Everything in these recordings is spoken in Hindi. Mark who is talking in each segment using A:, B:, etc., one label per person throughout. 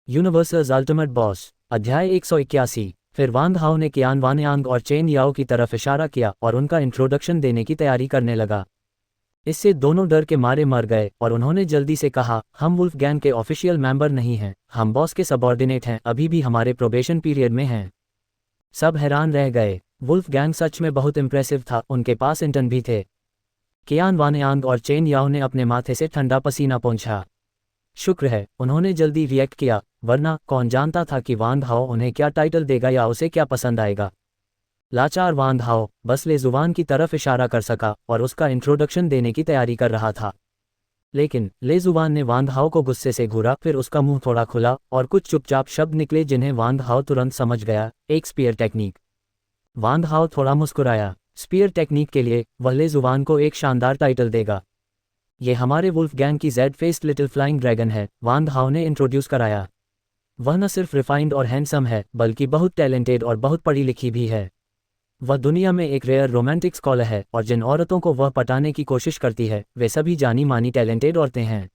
A: यूनिवर्सल्स अल्टीमेट बॉस अध्याय 181। फिर वांग हाओ ने कियान वानयांग और चेन याओ की तरफ इशारा किया और उनका इंट्रोडक्शन देने की तैयारी करने लगा। इससे दोनों डर के मारे मर गए और उन्होंने जल्दी से कहा, हम वुल्फ गैंग के ऑफिशियल मेंबर नहीं हैं, हम बॉस के सबॉर्डिनेट हैं, अभी भी हमारे प्रोबेशन पीरियड में हैं। सब हैरान रह गए। वुल्फ गैंग सच में बहुत इंप्रेसिव था, उनके पास इंटर्न भी थे। कियान वानयांग और चेन याओ ने अपने माथे से ठंडा पसीना पोंछा। शुक्र है उन्होंने जल्दी रिएक्ट किया, वरना कौन जानता था कि वांग हाओ उन्हें क्या टाइटल देगा या उसे क्या पसंद आएगा। लाचार वांग हाओ बस ले जुबान की तरफ इशारा कर सका और उसका इंट्रोडक्शन देने की तैयारी कर रहा था। लेकिन ले जुबान ने वांग हाओ को गुस्से से घूरा, फिर उसका मुंह थोड़ा खुला और कुछ चुपचाप शब्द निकले जिन्हें वांग हाओ तुरंत समझ गया, एक स्पीयर टेक्निक। वांग हाओ थोड़ा मुस्कुराया। स्पीयर टेक्निक के लिए वह ले जुबान को एक शानदार टाइटल देगा। ये हमारे वुल्फ गैंग की Z faced little flying dragon है, वांग हाओ ने इंट्रोड्यूस कराया। वह न सिर्फ रिफाइंड और हैंडसम है, बल्कि बहुत टैलेंटेड और बहुत पढ़ी लिखी भी है। वह दुनिया में एक रेयर रोमांटिक स्कॉलर है और जिन औरतों को वह पटाने की कोशिश करती है वे सभी जानी मानी टैलेंटेड औरतें हैं।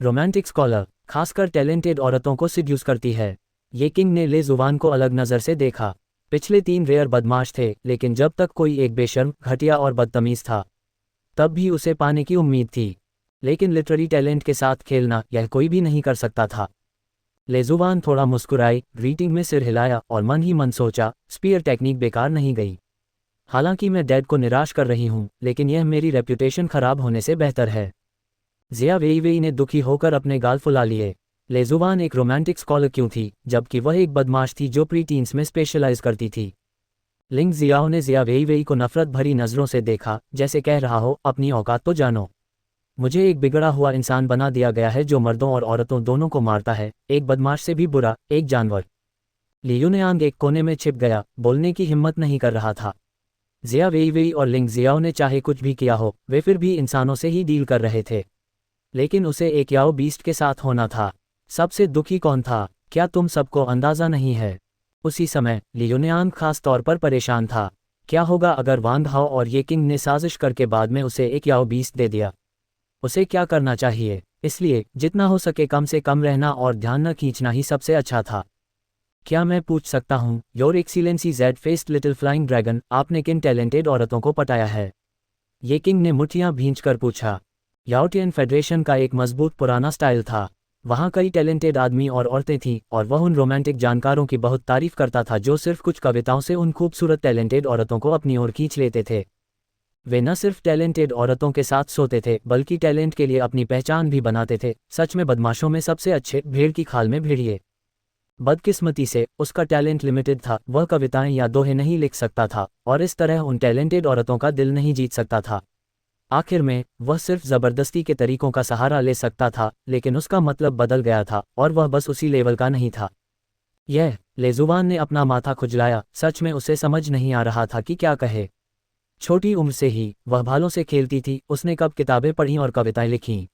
A: रोमांटिक स्कॉलर खासकर टैलेंटेड औरतों को सिड्यूस करती है। ये किंग ने ले जुबान को अलग नज़र से देखा। पिछले 3 रेयर बदमाश थे, लेकिन जब तक कोई एक बेशर्म, घटिया और बदतमीज था तब भी उसे पाने की उम्मीद थी। लेकिन लिटरेरी टैलेंट के साथ खेलना यह कोई भी नहीं कर सकता था। ले जुबान थोड़ा मुस्कुराई, ग्रीटिंग में सिर हिलाया और मन ही मन सोचा, स्पीयर टेक्निक बेकार नहीं गई। हालांकि मैं डैड को निराश कर रही हूं, लेकिन यह मेरी रेप्यूटेशन खराब होने से बेहतर है। जिया वेई ने दुखी होकर अपने गाल फुला लिए। ले जुबान एक रोमांटिक स्कॉलर क्यों थी, जबकि वह एक बदमाश थी जो प्री टीन्स में स्पेशलाइज करती थी। लिंग जियाओ ने जिया वेई को नफरत भरी नज़रों से देखा, जैसे कह रहा हो, अपनी औकात तो जानो। मुझे एक बिगड़ा हुआ इंसान बना दिया गया है जो मर्दों और औरतों दोनों को मारता है, एक बदमाश से भी बुरा, एक जानवर। लियूनियांग एक कोने में छिप गया, बोलने की हिम्मत नहीं कर रहा था। जिया वेई और लिंग जियाओ ने चाहे कुछ भी किया हो, वे फिर भी इंसानों से ही डील कर रहे थे। लेकिन उसे एक याओ बीस्ट के साथ होना था। सबसे दुखी कौन था, क्या तुम सबको अंदाजा नहीं है? उसी समय लियूनियांग खास तौर पर परेशान था। क्या होगा अगर वांग हाओ और ये किंग ने साजिश करके बाद में उसे एक याओ बीस्ट दे दिया? उसे क्या करना चाहिए? इसलिए जितना हो सके कम से कम रहना और ध्यान न खींचना ही सबसे अच्छा था। क्या मैं पूछ सकता हूँ, your excellency Z faced little flying dragon, आपने किन टैलेंटेड औरतों को पटाया है? ये किंग ने मुठ्ठियां भींचकर पूछा। याओटियन फेडरेशन का एक मजबूत पुराना स्टाइल था। वहाँ कई टैलेंटेड आदमी और औरतें थीं और वह उन रोमांटिक जानकारों की बहुत तारीफ करता था जो सिर्फ कुछ कविताओं से उन खूबसूरत टैलेंटेड औरतों को अपनी ओर खींच लेते थे। वे न सिर्फ टैलेंटेड औरतों के साथ सोते थे, बल्कि टैलेंट के लिए अपनी पहचान भी बनाते थे। सच में बदमाशों में सबसे अच्छे, भेड़ की खाल में भेड़िए। बदकिस्मती से उसका टैलेंट लिमिटेड था, वह कविताएं या दोहे नहीं लिख सकता था और इस तरह उन टैलेंटेड औरतों का दिल नहीं जीत सकता था। आखिर में वह सिर्फ ज़बरदस्ती के तरीकों का सहारा ले सकता था, लेकिन उसका मतलब बदल गया था और वह बस उसी लेवल का नहीं था। यह ले जुबान ने अपना माथा खुजलाया, सच में उसे समझ नहीं आ रहा था कि क्या कहे। छोटी उम्र से ही वह भालों से खेलती थी, उसने कब किताबें पढ़ीं और कविताएं लिखीं।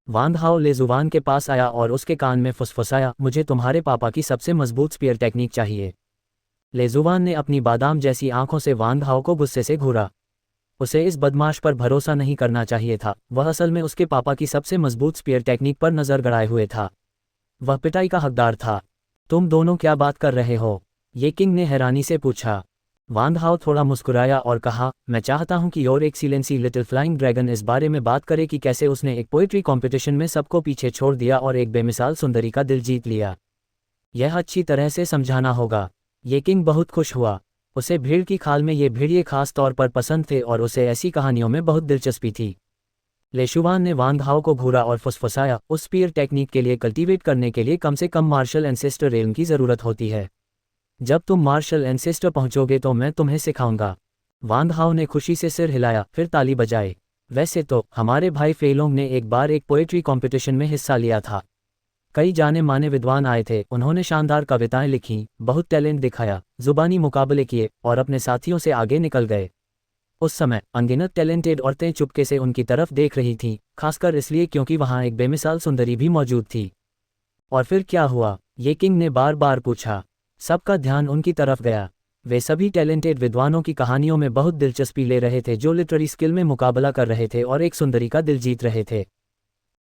A: वांग हाओ ले जुबान के पास आया और उसके कान में फुसफुसाया, मुझे तुम्हारे पापा की सबसे मजबूत स्पीयर टेक्निक चाहिए। ले जुबान ने अपनी बादाम जैसी आंखों से वांग हाओ को गुस्से से घूरा। उसे इस बदमाश पर भरोसा नहीं करना चाहिए था, वह असल में उसके पापा की सबसे मजबूत स्पीयर टेक्निक पर नजर गड़ाए हुए था। वह पिटाई का हकदार था। तुम दोनों क्या बात कर रहे हो? ये किंग ने हैरानी से पूछा। वांग हाओ थोड़ा मुस्कुराया और कहा, मैं चाहता हूं कि your excellency little flying dragon इस बारे में बात करे कि कैसे उसने एक पोएट्री कॉम्पिटिशन में सबको पीछे छोड़ दिया और एक बेमिसाल सुंदरी का दिल जीत लिया। यह अच्छी तरह से समझाना होगा। ये किंग बहुत खुश हुआ। उसे भीड़ की खाल में ये भेड़िए खास तौर पर पसंद थे और उसे ऐसी कहानियों में बहुत दिलचस्पी थी। लेशुवान ने वांग हाओ को घूरा और फुसफुसाया, उस स्पीयर टेक्निक के लिए कल्टीवेट करने के लिए कम से कम मार्शल एंसेस्टर रेल्म की ज़रूरत होती है। जब तुम मार्शल एंसेस्टर पहुंचोगे तो मैं तुम्हें सिखाऊंगा। वांग हाओ ने खुशी से सिर हिलाया, फिर ताली बजाई। वैसे तो हमारे भाई फेलोंग ने एक बार एक पोएट्री कॉम्पिटिशन में हिस्सा लिया था। कई जाने माने विद्वान आए थे, उन्होंने शानदार कविताएं लिखीं, बहुत टैलेंट दिखाया, जुबानी मुकाबले किए और अपने साथियों से आगे निकल गए। उस समय अनगिनत टैलेंटेड औरतें चुपके से उनकी तरफ देख रही थीं, खासकर इसलिए क्योंकि वहां एक बेमिसाल सुंदरी भी मौजूद थी। और फिर क्या हुआ? ये किंग ने बार बार पूछा। सबका ध्यान उनकी तरफ गया। वे सभी टैलेंटेड विद्वानों की कहानियों में बहुत दिलचस्पी ले रहे थे जो लिटरेरी स्किल में मुकाबला कर रहे थे और एक सुंदरी का दिल जीत रहे थे।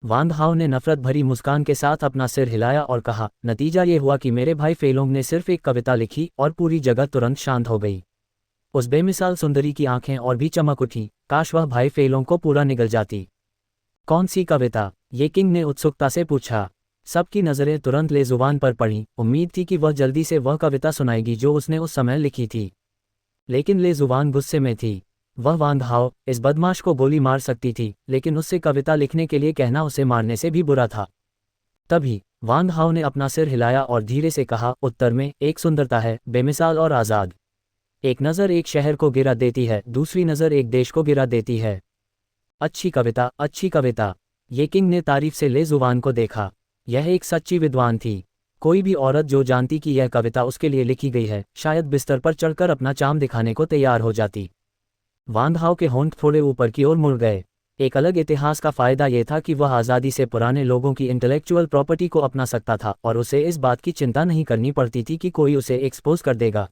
A: वांग हाओ ने नफरत भरी मुस्कान के साथ अपना सिर हिलाया और कहा, नतीजा ये हुआ कि मेरे भाई फेलोंग ने सिर्फ एक कविता लिखी और पूरी जगह तुरंत शांत हो गई। उस बेमिसाल सुंदरी की आंखें और भी चमक उठी, काश वह भाई फेलोंग को पूरा निगल जाती। कौन सी कविता? ये किंग ने उत्सुकता से पूछा। सबकी नज़रें तुरंत ले जुबान पर पड़ी, उम्मीद थी कि वह जल्दी से वह कविता सुनाएगी जो उसने उस समय लिखी थी। लेकिन ले जुबान गुस्से में थी। वह वांग हाओ, इस बदमाश को गोली मार सकती थी, लेकिन उससे कविता लिखने के लिए कहना उसे मारने से भी बुरा था। तभी वांग हाओ ने अपना सिर हिलाया और धीरे से कहा, उत्तर में एक सुंदरता है, बेमिसाल और आज़ाद। एक नज़र एक शहर को गिरा देती है, दूसरी नज़र एक देश को गिरा देती है। अच्छी कविता, अच्छी कविता। ये किंग ने तारीफ से ले जुबान को देखा। यह एक सच्ची विद्वान थी। कोई भी औरत जो जानती कि यह कविता उसके लिए लिखी गई है, शायद बिस्तर पर चढ़कर अपना चाम दिखाने को तैयार हो जाती। वांग हाओ के होंठ थोड़े ऊपर की ओर मुड़ गए। एक अलग इतिहास का फायदा यह था कि वह आज़ादी से पुराने लोगों की इंटेलेक्चुअल प्रॉपर्टी को अपना सकता था और उसे इस बात की चिंता नहीं करनी पड़ती थी कि कोई उसे एक्सपोज कर देगा।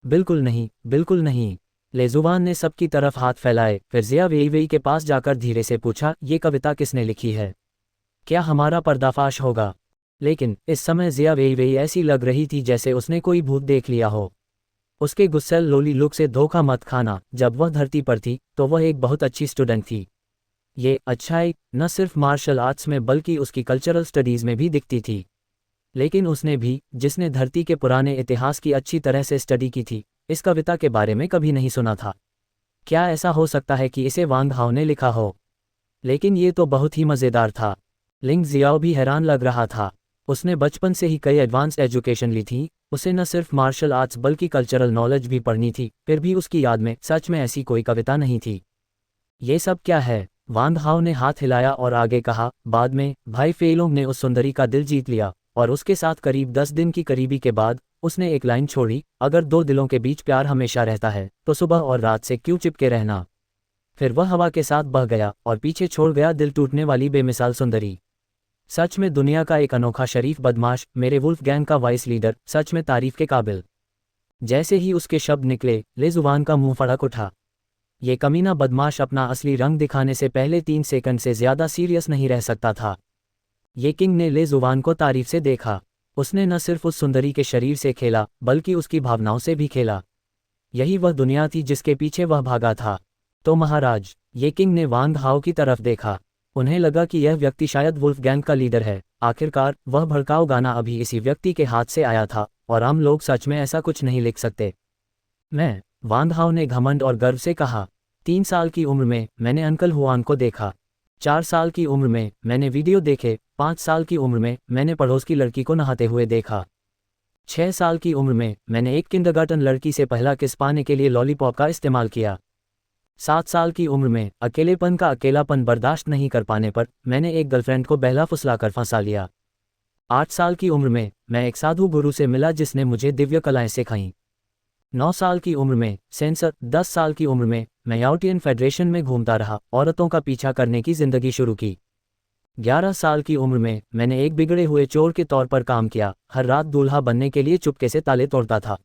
A: बिल्कुल नहीं, बिल्कुल नहीं। लेजुबान ने सबकी तरफ हाथ फैलाए, फिर जिया वेईवेई के पास जाकर धीरे से पूछा, ये कविता किसने लिखी है? क्या हमारा पर्दाफाश होगा? लेकिन इस समय जिया वेईवेई ऐसी लग रही थी जैसे उसने कोई भूत देख लिया हो। उसके गुस्सैल लोली लुक से धोखा मत खाना, जब वह धरती पर थी तो वह एक बहुत अच्छी स्टूडेंट थी। ये अच्छाई न सिर्फ मार्शल आर्ट्स में बल्कि उसकी कल्चरल स्टडीज़ में भी दिखती थी। लेकिन उसने भी, जिसने धरती के पुराने इतिहास की अच्छी तरह से स्टडी की थी, इस कविता के बारे में कभी नहीं सुना था। क्या ऐसा हो सकता है कि इसे वांग हाओ ने लिखा हो? लेकिन ये तो बहुत ही मज़ेदार था। लिंग जियाओ भी हैरान लग रहा था। उसने बचपन से ही कई एडवांस्ड एजुकेशन ली थी, उसे न सिर्फ मार्शल आर्ट्स बल्कि कल्चरल नॉलेज भी पढ़नी थी, फिर भी उसकी याद में सच में ऐसी कोई कविता नहीं थी। ये सब क्या है? वांग हाओ ने हाथ हिलाया और आगे कहा, बाद में भाई फेलोंग ने उस सुंदरी का दिल जीत लिया और उसके साथ करीब 10 दिन की करीबी के बाद उसने एक लाइन छोड़ी, अगर दो दिलों के बीच प्यार हमेशा रहता है तो सुबह और रात से क्यों चिपके रहना। फिर वह हवा के साथ बह गया और पीछे छोड़ गया दिल टूटने वाली बेमिसाल सुंदरी। सच में दुनिया का एक अनोखा शरीफ बदमाश, मेरे वुल्फ गैंग का वाइस लीडर, सच में तारीफ के काबिल। जैसे ही उसके शब्द निकले, ले जुबान का मुंह फड़क उठा। ये कमीना बदमाश अपना असली रंग दिखाने से पहले 3 सेकंड से ज्यादा सीरियस नहीं रह सकता था। ये किंग ने ले जुबान को तारीफ से देखा। उसने न सिर्फ उस सुंदरी के शरीर से खेला बल्कि उसकी भावनाओं से भी खेला। यही वह दुनिया थी जिसके पीछे वह भागा था। तो महाराज, ये किंग ने वांग हाओ की तरफ देखा। उन्हें लगा कि यह व्यक्ति शायद वुल्फ गैंग का लीडर है। आखिरकार वह भड़काऊ गाना अभी इसी व्यक्ति के हाथ से आया था और आम लोग सच में ऐसा कुछ नहीं लिख सकते। मैं, वांग हाओ ने घमंड और गर्व से कहा, 3 साल की उम्र में मैंने अंकल हुआन को देखा। 4 साल की उम्र में मैंने वीडियो देखे। 5 साल की उम्र में मैंने पड़ोस की लड़की को नहाते हुए देखा। 6 साल की उम्र में मैंने एक किंडरगार्टन लड़की से पहला किस पाने के लिए लॉलीपॉप का इस्तेमाल किया। 7 साल की उम्र में अकेलेपन का अकेलापन बर्दाश्त नहीं कर पाने पर मैंने एक गर्लफ्रेंड को बहला फुसलाकर फंसा लिया। 8 साल की उम्र में मैं एक साधु गुरु से मिला जिसने मुझे दिव्य कलाएं सिखाईं। 9 साल की उम्र में सेंसर। 10 साल की उम्र में मैं याओटियन फेडरेशन में घूमता रहा, औरतों का पीछा करने की जिंदगी शुरू की। 11 साल की उम्र में मैंने एक बिगड़े हुए चोर के तौर पर काम किया, हर रात दूल्हा बनने के लिए चुपके से ताले तोड़ता था।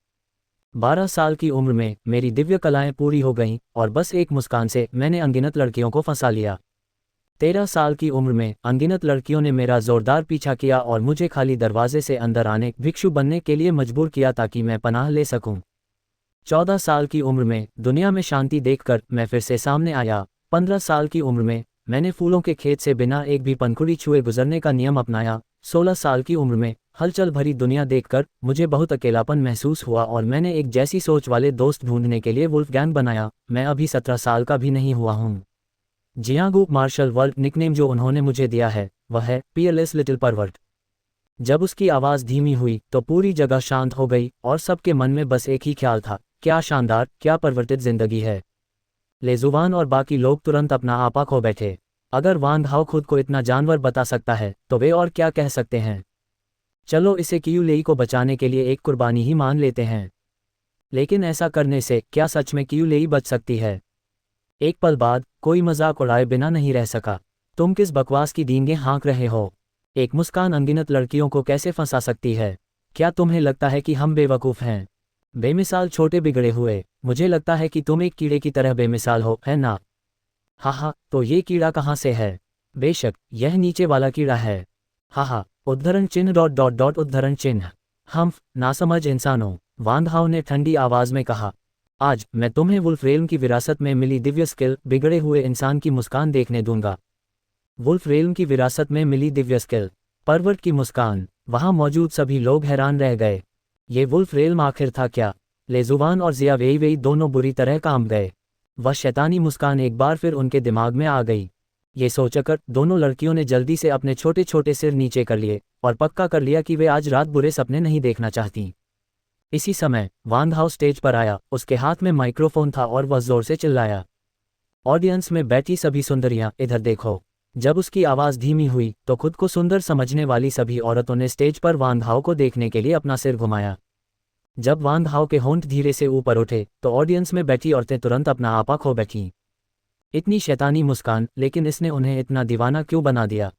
A: 12 साल की उम्र में मेरी दिव्य कलाएं पूरी हो गईं और बस एक मुस्कान से मैंने अनगिनत लड़कियों को फंसा लिया। 13 साल की उम्र में अनगिनत लड़कियों ने मेरा जोरदार पीछा किया और मुझे खाली दरवाजे से अंदर आने भिक्षु बनने के लिए मजबूर किया ताकि मैं पनाह ले सकूं। 14 साल की उम्र में दुनिया में शांति देखकर मैं फिर से सामने आया। 15 साल की उम्र में मैंने फूलों के खेत से बिना एक भी पंखुड़ी छुए गुजरने का नियम अपनाया। 16 साल की उम्र में हलचल भरी दुनिया देखकर मुझे बहुत अकेलापन महसूस हुआ और मैंने एक जैसी सोच वाले दोस्त ढूंढने के लिए वुल्फ गैंग बनाया। मैं अभी 17 साल का भी नहीं हुआ हूँ। जियांगू मार्शल वर्ल्ड निकनेम जो उन्होंने मुझे दिया है वह है पीएलएस लिटिल परवर्ट। जब उसकी आवाज़ धीमी हुई तो पूरी जगह शांत हो गई और सबके मन में बस एक ही ख्याल था, क्या शानदार, क्या परिवर्तित जिंदगी है। लेजुबान और बाकी लोग तुरंत अपना आपा खो बैठे। अगर वांग हाओ खुद को इतना जानवर बता सकता है तो वे और क्या कह सकते हैं। चलो इसे कियू लेई को बचाने के लिए एक कुर्बानी ही मान लेते हैं। लेकिन ऐसा करने से क्या सच में कियू लेई बच सकती है? एक पल बाद कोई मजाक उड़ाए बिना नहीं रह सका। तुम किस बकवास की डींगे हाँक रहे हो? एक मुस्कान अनगिनत लड़कियों को कैसे फंसा सकती है? क्या तुम्हें लगता है कि हम बेवकूफ़ हैं? बेमिसाल छोटे बिगड़े हुए, मुझे लगता है कि तुम एक कीड़े की तरह बेमिसाल हो, है ना? हाँ, तो ये कीड़ा कहाँ से है? बेशक यह नीचे वाला कीड़ा है। हाहा, उद्धरण चिन्ह डॉट डॉट डॉट उद्धरण चिन्ह। हम्फ, नासमझ इंसानों, वांग हाओ ने ठंडी आवाज में कहा। आज मैं तुम्हें वुल्फरेल्म की विरासत में मिली दिव्य स्किल, बिगड़े हुए इंसान की मुस्कान देखने दूंगा। वुल्फरेल्म की विरासत में मिली दिव्य स्किल, परवर्ट की मुस्कान। वहां मौजूद सभी लोग हैरान रह गए। ये वुल्फरेल्म आखिर था क्या? लेजुवान और जिया वेई दोनों बुरी तरह कांप गए। वह शैतानी मुस्कान एक बार फिर उनके दिमाग में आ गई। ये सोचकर दोनों लड़कियों ने जल्दी से अपने छोटे छोटे सिर नीचे कर लिए और पक्का कर लिया कि वे आज रात बुरे सपने नहीं देखना चाहती। इसी समय वांग हाओ स्टेज पर आया। उसके हाथ में माइक्रोफोन था और वह जोर से चिल्लाया, ऑडियंस में बैठी सभी सुंदरियां इधर देखो। जब उसकी आवाज़ धीमी हुई तो खुद को सुंदर समझने वाली सभी औरतों ने स्टेज पर वांग हाओ को देखने के लिए अपना सिर घुमाया। जब वांग हाओ के होंठ धीरे से ऊपर उठे तो ऑडियंस में बैठी औरतें तुरंत अपना आपा खो बैठीं। इतनी शैतानी मुस्कान, लेकिन इसने उन्हें इतना दीवाना क्यों बना दिया?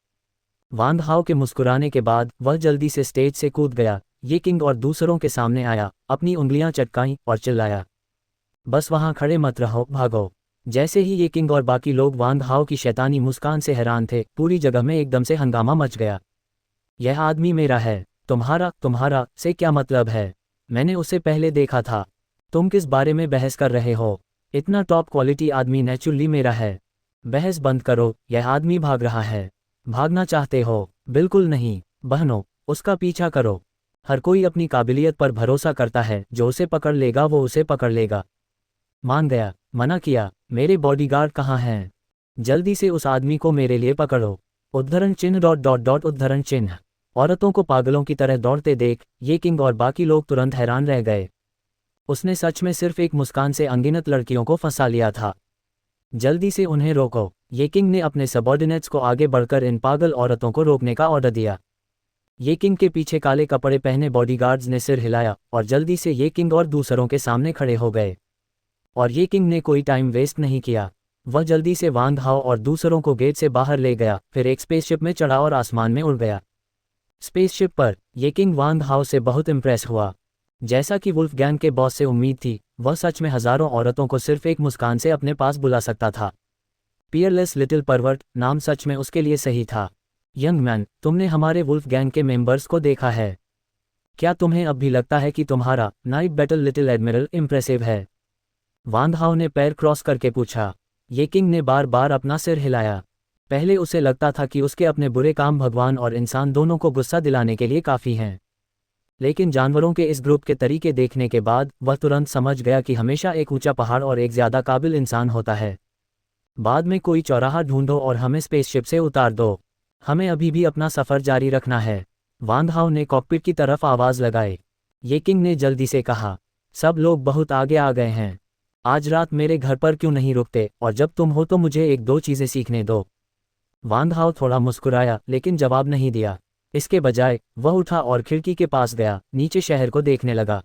A: वांग हाओ के मुस्कुराने के बाद वह जल्दी से स्टेज से कूद गया। ये किंग और दूसरों के सामने आया, अपनी उंगलियां चटकाईं और चिल्लाया, बस वहां खड़े मत रहो, भागो। जैसे ही ये किंग और बाकी लोग वांग हाओ की शैतानी मुस्कान से हैरान थे, पूरी जगह में एकदम से हंगामा मच गया। यह आदमी मेरा है, तुम्हारा से क्या मतलब है? मैंने उसे पहले देखा था। तुम किस बारे में बहस कर रहे हो? इतना टॉप क्वालिटी आदमी नेचुरली मेरा है। बहस बंद करो, यह आदमी भाग रहा है। भागना चाहते हो? बिल्कुल नहीं। बहनों, उसका पीछा करो। हर कोई अपनी काबिलियत पर भरोसा करता है, जो उसे पकड़ लेगा वो उसे पकड़ लेगा। मान गया, मना किया। मेरे बॉडीगार्ड कहाँ हैं? जल्दी से उस आदमी को मेरे लिए पकड़ो। उद्धरण चिन्ह डॉट डॉट डॉट उद्धरण चिन्ह। औरतों को पागलों की तरह दौड़ते देख ये किंग और बाकी लोग तुरंत हैरान रह गए। उसने सच में सिर्फ एक मुस्कान से अनगिनत लड़कियों को फंसा लिया था। जल्दी से उन्हें रोको। ये किंग ने अपने सबॉर्डिनेट्स को आगे बढ़कर इन पागल औरतों को रोकने का ऑर्डर दिया। ये किंग के पीछे काले कपड़े पहने बॉडीगार्ड्स ने सिर हिलाया और जल्दी से ये किंग और दूसरों के सामने खड़े हो गए। और ये किंग ने कोई टाइम वेस्ट नहीं किया। वह जल्दी से वांग हाओ और दूसरों को गेट से बाहर ले गया, फिर एक स्पेसशिप में चढ़ा और आसमान में उड़ गया। स्पेसशिप पर ये किंग वांग हाओ से बहुत इम्प्रेस हुआ। जैसा कि वुल्फ गैंग के बॉस से उम्मीद थी, वह सच में हजारों औरतों को सिर्फ एक मुस्कान से अपने पास बुला सकता था। पियरलेस लिटिल परवर्ट नाम सच में उसके लिए सही था। यंग मैन, तुमने हमारे वुल्फ गैंग के मेंबर्स को देखा है। क्या तुम्हें अब भी लगता है कि तुम्हारा night battle little admiral impressive है? वांग हाओ ने पैर क्रॉस करके पूछा। ये किंग ने बार बार अपना सिर हिलाया। पहले उसे लगता था कि उसके अपने बुरे काम भगवान और इंसान दोनों को गुस्सा दिलाने के लिए काफ़ी हैं। लेकिन जानवरों के इस ग्रुप के तरीके देखने के बाद वह तुरंत समझ गया कि हमेशा एक ऊंचा पहाड़ और एक ज़्यादा काबिल इंसान होता है। बाद में कोई चौराहा ढूंढो और हमें स्पेसशिप से उतार दो। हमें अभी भी अपना सफ़र जारी रखना है। वांग हाओ ने कॉकपिट की तरफ आवाज़ लगाई। ये किंग ने जल्दी से कहा, सब लोग बहुत आगे आ गए हैं। आज रात मेरे घर पर क्यों नहीं रुकते, और जब तुम हो तो मुझे एक दो चीज़ें सीखने दो। वांग हाओ थोड़ा मुस्कुराया लेकिन जवाब नहीं दिया। इसके बजाय वह उठा और खिड़की के पास गया, नीचे शहर को देखने लगा।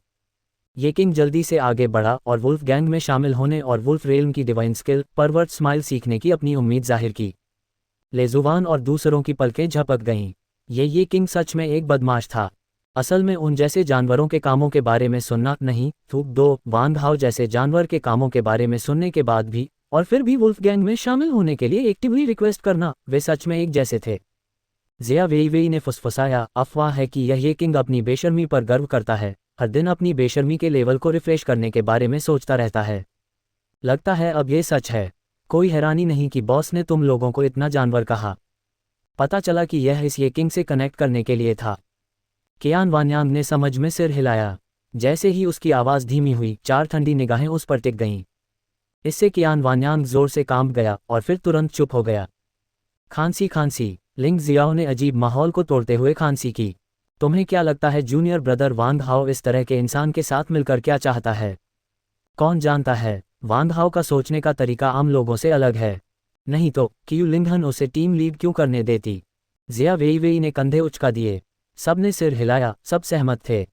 A: ये किंग जल्दी से आगे बढ़ा और वुल्फ गैंग में शामिल होने और वुल्फ रेल्म की डिवाइन स्किल परवर्ट स्माइल सीखने की अपनी उम्मीद जाहिर की। लेजुवान और दूसरों की पलकें झपक गईं। ये किंग सच में एक बदमाश था। असल में उन जैसे जानवरों के कामों के बारे में सुनना नहीं, थूक दो। वांग हाओ जैसे जानवर के कामों के बारे में सुनने के बाद भी और फिर भी वुल्फ गैंग में शामिल होने के लिए एक्टिवली रिक्वेस्ट करना, वे सच में एक जैसे थे। जिया वेई ने फुसफुसाया, अफवाह है कि यह किंग अपनी बेशर्मी पर गर्व करता है, हर दिन अपनी बेशर्मी के लेवल को रिफ्रेश करने के बारे में सोचता रहता है। लगता है अब ये सच है। कोई हैरानी नहीं कि बॉस ने तुम लोगों को इतना जानवर कहा। पता चला कि यह इस ये किंग से कनेक्ट करने के लिए था। कियान वान्यांग ने समझ में सिर हिलाया। जैसे ही उसकी आवाज़ धीमी हुई, चार ठंडी निगाहें उस पर टिक गईं। इससे कियान वान्यांग जोर से कांप गया और फिर तुरंत चुप हो गया। खांसी, लिंग जियाओ ने अजीब माहौल को तोड़ते हुए खांसी की। तुम्हें क्या लगता है जूनियर ब्रदर वांग हाओ इस तरह के इंसान के साथ मिलकर क्या चाहता है? कौन जानता है, वांग हाओ का सोचने का तरीका आम लोगों से अलग है। नहीं तो कियू लिंगहन उसे टीम लीड क्यों करने देती? जिया वेई ने कंधे उचका दिए। सब ने सिर हिलाया, सब सहमत थे।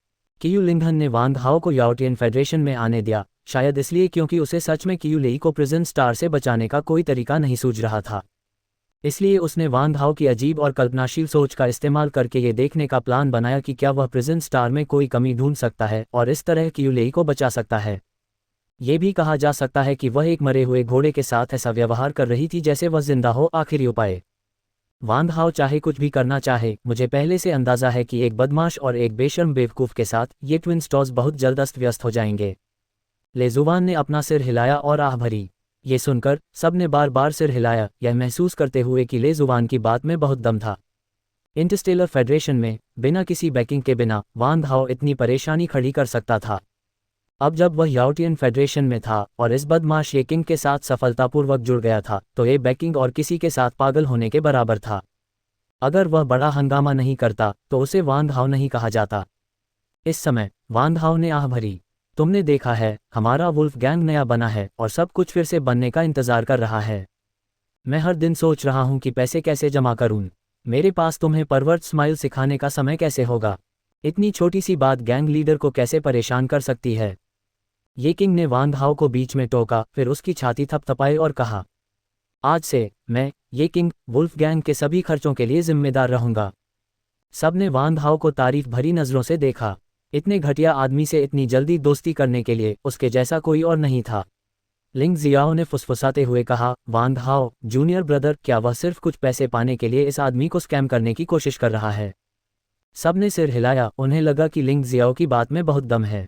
A: कियू लिंगहन ने वांग हाओ को याओटियन फेडरेशन में आने दिया, शायद इसलिए क्योंकि उसे सच में कियू लेई को प्रिजन स्टार से बचाने का कोई तरीका नहीं सूझ रहा था। इसलिए उसने वांग हाओ की अजीब और कल्पनाशील सोच का इस्तेमाल करके ये देखने का प्लान बनाया कि क्या वह प्रिजन स्टार में कोई कमी ढूंढ सकता है और इस तरह कियू लेई को बचा सकता है। ये भी कहा जा सकता है कि वह एक मरे हुए घोड़े के साथ ऐसा व्यवहार कर रही थी जैसे वह जिंदा हो, आखिरी उपाय। वांग हाओ चाहे कुछ भी करना चाहे, मुझे पहले से अंदाजा है कि एक बदमाश और एक बेशर्म बेवकूफ़ के साथ ये ट्विन स्टोर्स बहुत जल्द अस्त व्यस्त हो जाएंगे। लेजुवान ने अपना सिर हिलाया और आह भरी। ये सुनकर सब ने बार बार सिर हिलाया, यह महसूस करते हुए कि लेजुवान की बात में बहुत दम था। इंटरस्टेलर फेडरेशन में बिना किसी बैकिंग के बिना वांग हाओ इतनी परेशानी खड़ी कर सकता था। अब जब वह याओटियन फेडरेशन में था और इस बदमाश ये किंग के साथ सफलतापूर्वक जुड़ गया था, तो ये बैकिंग और किसी के साथ पागल होने के बराबर था। अगर वह बड़ा हंगामा नहीं करता तो उसे वांग हाओ नहीं कहा जाता। इस समय वांग हाओ ने आह भरी। तुमने देखा है, हमारा वुल्फ गैंग नया बना है और सब कुछ फिर से बनने का इंतजार कर रहा है। मैं हर दिन सोच रहा हूं कि पैसे कैसे जमा करूं। मेरे पास तुम्हें परवर्त स्माइल सिखाने का समय कैसे होगा। इतनी छोटी सी बात गैंग लीडर को कैसे परेशान कर सकती है। ये किंग ने वांग हाओ को बीच में टोका, फिर उसकी छाती थपथपाई और कहा, आज से मैं ये किंग वुल्फ गैंग के सभी खर्चों के लिए जिम्मेदार रहूंगा। सबने वांग हाओ को तारीफ भरी नजरों से देखा। इतने घटिया आदमी से इतनी जल्दी दोस्ती करने के लिए उसके जैसा कोई और नहीं था। लिंग जियाओ ने फुसफुसाते हुए कहा, वांग हाओ जूनियर ब्रदर, क्या वह सिर्फ कुछ पैसे पाने के लिए इस आदमी को स्कैम करने की कोशिश कर रहा है। सबने सिर हिलाया, उन्हें लगा कि लिंग जियाओ की बात में बहुत दम है।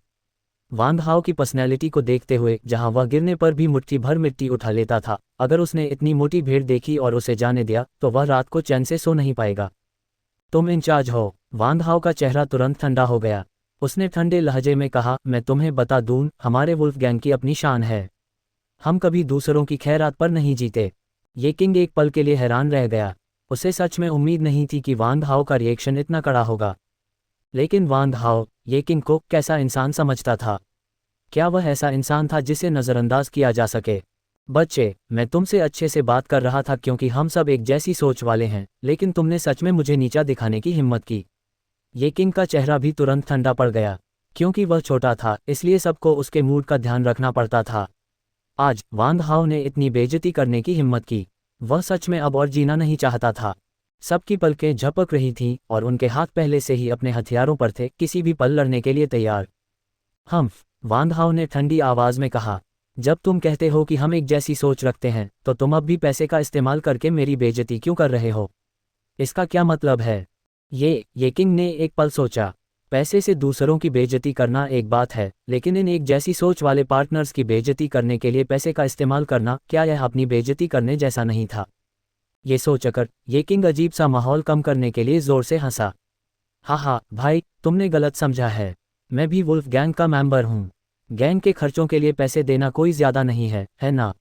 A: वांग हाओ की पर्सनैलिटी को देखते हुए, जहां वह गिरने पर भी मुट्ठी भर मिट्टी उठा लेता था, अगर उसने इतनी मोटी भीड़ देखी और उसे जाने दिया तो वह रात को चैन से सो नहीं पाएगा। तुम इंचार्ज हो। वांग हाओ का चेहरा तुरंत ठंडा हो गया। उसने ठंडे लहजे में कहा, मैं तुम्हें बता दूं, हमारे वुल्फ गैंग की अपनी शान है। हम कभी दूसरों की खैरात पर नहीं जीते। ये किंग एक पल के लिए हैरान रह गया। उसे सच में उम्मीद नहीं थी कि वांग हाओ का रिएक्शन इतना कड़ा होगा। लेकिन वांग हाओ ये किंग को कैसा इंसान समझता था। क्या वह ऐसा इंसान था जिसे नज़रअंदाज किया जा सके। बच्चे, मैं तुमसे अच्छे से बात कर रहा था क्योंकि हम सब एक जैसी सोच वाले हैं, लेकिन तुमने सच में मुझे नीचा दिखाने की हिम्मत की। ये किंग का चेहरा भी तुरंत ठंडा पड़ गया। क्योंकि वह छोटा था, इसलिए सबको उसके मूड का ध्यान रखना पड़ता था। आज वांग हाओ ने इतनी बेइज्जती करने की हिम्मत की। वह सच में अब और जीना नहीं चाहता था। सबकी पलकें झपक रही थीं और उनके हाथ पहले से ही अपने हथियारों पर थे, किसी भी पल लड़ने के लिए तैयार। वांग हाओ ने ठंडी आवाज में कहा, जब तुम कहते हो कि हम एक जैसी सोच रखते हैं, तो तुम अब भी पैसे का इस्तेमाल करके मेरी बेइज्जती क्यों कर रहे हो। इसका क्या मतलब है। ये किंग ने एक पल सोचा। पैसे से दूसरों की बेइज्जती करना एक बात है, लेकिन इन एक जैसी सोच वाले पार्टनर्स की बेइज्जती करने के लिए पैसे का इस्तेमाल करना, क्या यह अपनी बेइज्जती करने जैसा नहीं था। ये सोचकर ये किंग अजीब सा माहौल कम करने के लिए जोर से हंसा। हाँ भाई, तुमने गलत समझा है। मैं भी वुल्फ गैंग का मेंबर हूँ। गैंग के खर्चों के लिए पैसे देना कोई ज्यादा नहीं है ना।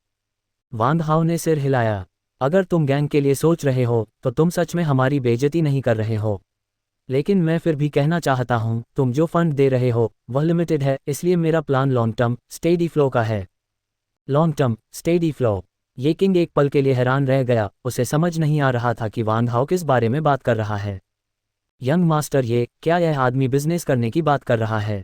A: वांग हाओ ने सिर हिलाया। अगर तुम गैंग के लिए सोच रहे हो तो तुम सच में हमारी बेइज्जती नहीं कर रहे हो। लेकिन मैं फिर भी कहना चाहता हूं, तुम जो फंड दे रहे हो वह लिमिटेड है, इसलिए मेरा plan long term steady flow का है। Long term steady flow. ये किंग एक पल के लिए हैरान रह गया। उसे समझ नहीं आ रहा था कि वांग हाओ किस बारे में बात कर रहा है। यंग मास्टर, ये क्या यह आदमी बिजनेस करने की बात कर रहा है।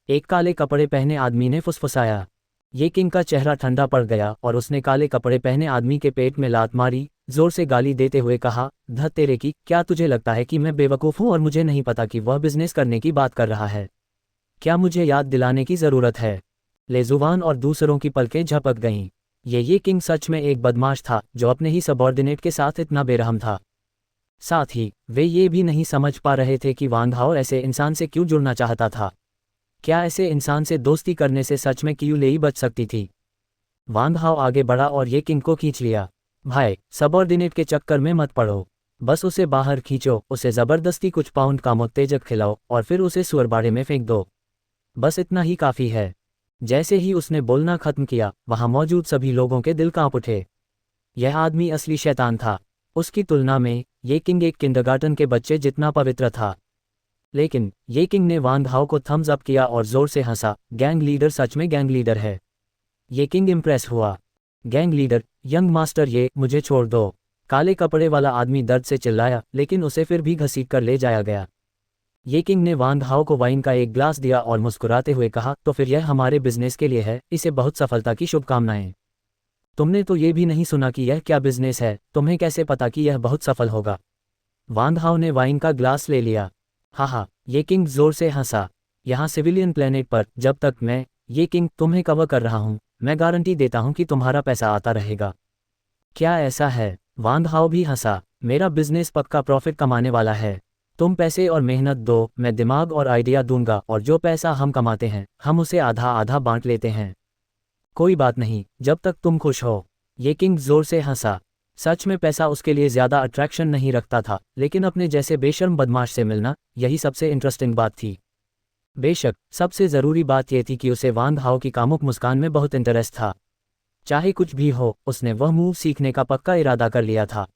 A: एक काले कपड़े पहने आदमी ने फुसफुसाया। ये किंग का चेहरा ठंडा पड़ गया और उसने काले कपड़े पहने आदमी के पेट में लात मारी, जोर से गाली देते हुए कहा, ध तेरे की, क्या तुझे लगता है कि मैं बेवकूफ़ हूं और मुझे नहीं पता कि वह बिजनेस करने की बात कर रहा है। क्या मुझे याद दिलाने की ज़रूरत है। लेजुवान और दूसरों की पलकें झपक गईं। ये किंग सच में एक बदमाश था जो अपने ही सबॉर्डिनेट के साथ इतना बेरहम था। साथ ही वे ये भी नहीं समझ पा रहे थे कि वांग हाओ ऐसे इंसान से क्यों जुड़ना चाहता था। क्या ऐसे इंसान से दोस्ती करने से सच में क्यू लेई बच सकती थी। वांग हाओ आगे बढ़ा और ये किंग को खींच लिया। भाई, सबॉर्डिनेट के चक्कर में मत पड़ो। बस उसे बाहर खींचो, उसे ज़बरदस्ती कुछ पाउंड का मुत्तेजक खिलाओ और फिर उसे सुअरबाड़े में फेंक दो। बस इतना ही काफ़ी है। जैसे ही उसने बोलना खत्म किया, वहां मौजूद सभी लोगों के दिल कांप उठे। यह आदमी असली शैतान था। उसकी तुलना में ये किंग एक किंडरगार्टन के बच्चे जितना पवित्र था। लेकिन ये किंग ने वांग हाओ को थम्स अप किया और जोर से हंसा। गैंग लीडर सच में गैंग लीडर है। ये किंग इम्प्रेस हुआ। गैंग लीडर, यंग मास्टर, ये मुझे छोड़ दो। काले कपड़े वाला आदमी दर्द से चिल्लाया, लेकिन उसे फिर भी घसीट कर ले जाया गया। ये किंग ने वांग हाओ को वाइन का एक ग्लास दिया और मुस्कुराते हुए कहा, तो फिर यह हमारे बिजनेस के लिए है, इसे बहुत सफलता की शुभकामनाएं। तुमने तो ये भी नहीं सुना कि यह क्या बिजनेस है, तुम्हें कैसे पता कि यह बहुत सफल होगा। वांग हाओ ने वाइन का ग्लास ले लिया। हाँ, ये किंग जोर से हंसा। यहाँ सिविलियन प्लेनेट पर जब तक मैं ये किंग तुम्हें कवर कर रहा हूँ, मैं गारंटी देता हूँ कि तुम्हारा पैसा आता रहेगा। क्या ऐसा है। वांग हाओ भी हंसा। मेरा बिजनेस पक्का प्रॉफिट कमाने वाला है। तुम पैसे और मेहनत दो, मैं दिमाग और आइडिया दूंगा, और जो पैसा हम कमाते हैं हम उसे आधा आधा बांट लेते हैं। कोई बात नहीं, जब तक तुम खुश हो। ये किंग जोर से हंसा। सच में पैसा उसके लिए ज्यादा अट्रैक्शन नहीं रखता था, लेकिन अपने जैसे बेशर्म बदमाश से मिलना, यही सबसे इंटरेस्टिंग बात थी। बेशक सबसे ज़रूरी बात यह थी कि उसे वांग हाओ की कामुक मुस्कान में बहुत इंटरेस्ट था। चाहे कुछ भी हो, उसने वह मूव सीखने का पक्का इरादा कर लिया था।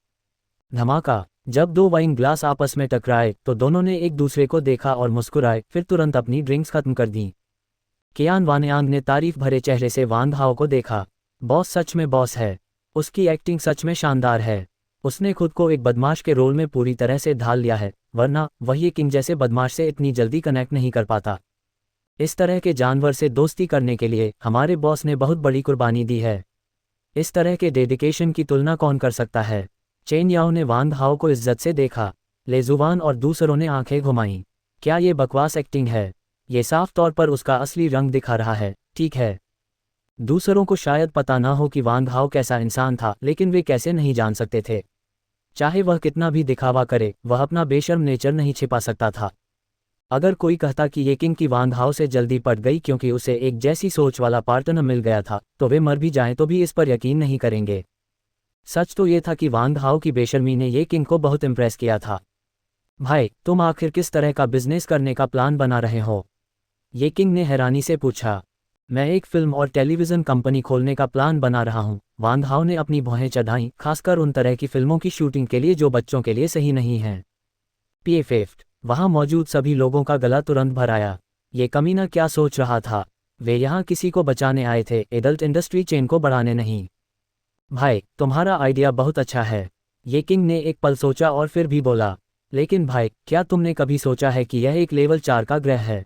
A: धमाका। जब दो वाइन ग्लास आपस में टकराए तो दोनों ने एक दूसरे को देखा और मुस्कुराए, फिर तुरंत अपनी ड्रिंक्स खत्म कर दी। कियान वानयांग ने तारीफ भरे चेहरे से वांग हाओ को देखा। बॉस सच में बॉस है। उसकी एक्टिंग सच में शानदार है। उसने खुद को एक बदमाश के रोल में पूरी तरह से ढाल लिया है, वरना वह ये किंग जैसे बदमाश से इतनी जल्दी कनेक्ट नहीं कर पाता। इस तरह के जानवर से दोस्ती करने के लिए हमारे बॉस ने बहुत बड़ी कुर्बानी दी है। इस तरह के डेडिकेशन की तुलना कौन कर सकता है। चेन याओ ने वांग हाओ को इज्जत से देखा। लेजुवान और दूसरों ने आंखें घुमाईं। क्या ये बकवास एक्टिंग है? ये साफ तौर पर उसका असली रंग दिखा रहा है। ठीक है। दूसरों को शायद पता ना हो कि वांग हाओ कैसा इंसान था, लेकिन वे कैसे नहीं जान सकते थे। चाहे वह कितना भी दिखावा करे, वह अपना बेशर्म नेचर नहीं छिपा सकता था। अगर कोई कहता कि ये किंग की वांग हाओ से जल्दी पट गई क्योंकि उसे एक जैसी सोच वाला पार्टनर मिल गया था, तो वे मर भी जाएं तो भी इस पर यकीन नहीं करेंगे। सच तो ये था कि वांग हाओ की बेशर्मी ने ये किंग को बहुत इम्प्रेस किया था। भाई, तुम आखिर किस तरह का बिजनेस करने का प्लान बना रहे हो? ये किंग ने हैरानी से पूछा। मैं एक फिल्म और टेलीविज़न कंपनी खोलने का प्लान बना रहा हूँ, वांग हाओ ने अपनी भौहें चढ़ाईं, खासकर उन तरह की फिल्मों की शूटिंग के लिए जो बच्चों के लिए सही नहीं हैं। पीएफएफ। वहाँ मौजूद सभी लोगों का गला तुरंत भर आया। ये कमीना क्या सोच रहा था? वे यहाँ किसी को बचाने आए थे, एडल्ट इंडस्ट्री चेन को बढ़ाने नहीं। भाई, तुम्हारा आइडिया बहुत अच्छा है। ये किंग ने एक पल सोचा और फिर भी बोला, लेकिन भाई, क्या तुमने कभी सोचा है कि यह एक लेवल 4 का ग्रह है?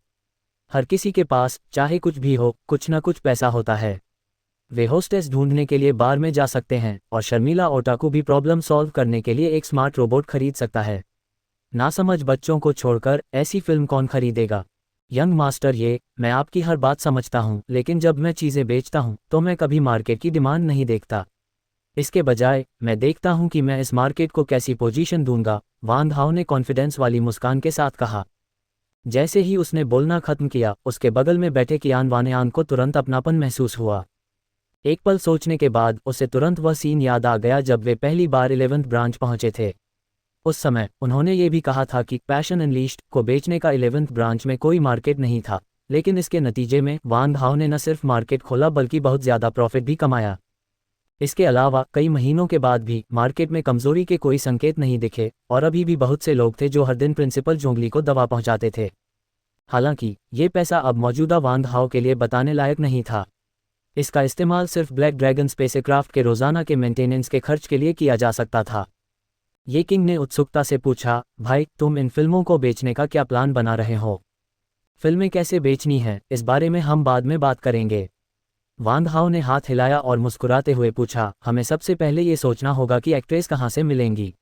A: हर किसी के पास, चाहे कुछ भी हो, कुछ ना कुछ पैसा होता है। वे होस्टेस ढूंढने के लिए बार में जा सकते हैं, और शर्मीला ओटाकू भी प्रॉब्लम सॉल्व करने के लिए एक स्मार्ट रोबोट खरीद सकता है। नासमझ बच्चों को छोड़कर ऐसी फिल्म कौन खरीदेगा? यंग मास्टर, मैं आपकी हर बात समझता हूँ, लेकिन जब मैं चीज़ें बेचता हूँ तो मैं कभी मार्केट की डिमांड नहीं देखता। इसके बजाय मैं देखता हूं कि मैं इस मार्केट को कैसी पोजीशन दूंगा, वांग हाओ ने कॉन्फिडेंस वाली मुस्कान के साथ कहा। जैसे ही उसने बोलना खत्म किया, उसके बगल में बैठे कियान वानयांग को तुरंत अपनापन महसूस हुआ। एक पल सोचने के बाद उसे तुरंत वह सीन याद आ गया जब वे पहली बार 11th ब्रांच पहुंचे थे। उस समय उन्होंने ये भी कहा था कि पैशन अनलीश्ड को बेचने का 11th ब्रांच में कोई मार्केट नहीं था, लेकिन इसके नतीजे में वांग हाओ ने न सिर्फ मार्केट खोला बल्कि बहुत ज़्यादा प्रॉफिट भी कमाया। इसके अलावा कई महीनों के बाद भी मार्केट में कमजोरी के कोई संकेत नहीं दिखे, और अभी भी बहुत से लोग थे जो हर दिन प्रिंसिपल जोंगली को दवा पहुंचाते थे। हालांकि ये पैसा अब मौजूदा वांग हाओ के लिए बताने लायक नहीं था। इसका इस्तेमाल सिर्फ ब्लैक ड्रैगन स्पेसक्राफ्ट के रोजाना के मेंटेनेंस के खर्च के लिए किया जा सकता था। ये किंग ने उत्सुकता से पूछा, भाई, तुम इन फिल्मों को बेचने का क्या प्लान बना रहे हो? फिल्में कैसे बेचनी है, इस बारे में हम बाद में बात करेंगे। वांग हाओ ने हाथ हिलाया और मुस्कुराते हुए पूछा, हमें सबसे पहले ये सोचना होगा कि एक्ट्रेस कहाँ से मिलेंगी।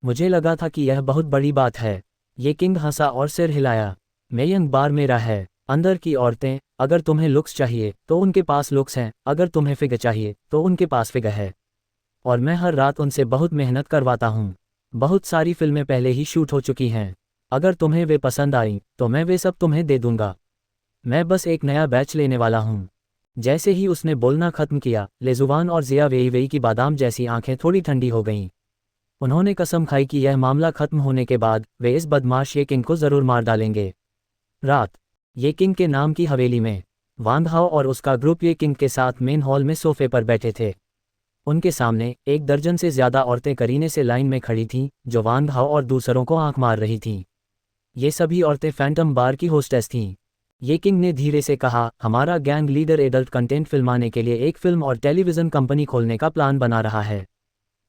A: मुझे लगा था कि यह बहुत बड़ी बात है। ये किंग हंसा और सिर हिलाया। मेयंग बार मेरा है। अंदर की औरतें, अगर तुम्हें लुक्स चाहिए तो उनके पास लुक्स हैं, अगर तुम्हें फिगर चाहिए तो उनके पास फिगर है। और मैं हर रात उनसे बहुत मेहनत करवाता हूँ। बहुत सारी फिल्में पहले ही शूट हो चुकी हैं। अगर तुम्हें वे पसंद आई तो मैं वे सब तुम्हें दे दूंगा। मैं बस एक नया बैच लेने वाला हूँ। जैसे ही उसने बोलना खत्म किया, लेजुवान और जिया वेई की बादाम जैसी आंखें थोड़ी ठंडी हो गईं। उन्होंने कसम खाई कि यह मामला खत्म होने के बाद वे इस बदमाश ये किंग को जरूर मार डालेंगे। रात। ये किंग के नाम की हवेली में वांग हाओ और उसका ग्रुप ये किंग के साथ मेन हॉल में सोफे पर बैठे थे। उनके सामने 1 दर्जन से ज्यादा औरतें करीने से लाइन में खड़ी थीं, जो वांग हाओ और दूसरों को आंख मार रही थीं। ये सभी औरतें फैंटम बार की होस्टेस थीं। ये किंग ने धीरे से कहा, हमारा गैंग लीडर एडल्ट कंटेंट फिल्माने के लिए एक फिल्म और टेलीविज़न कंपनी खोलने का प्लान बना रहा है।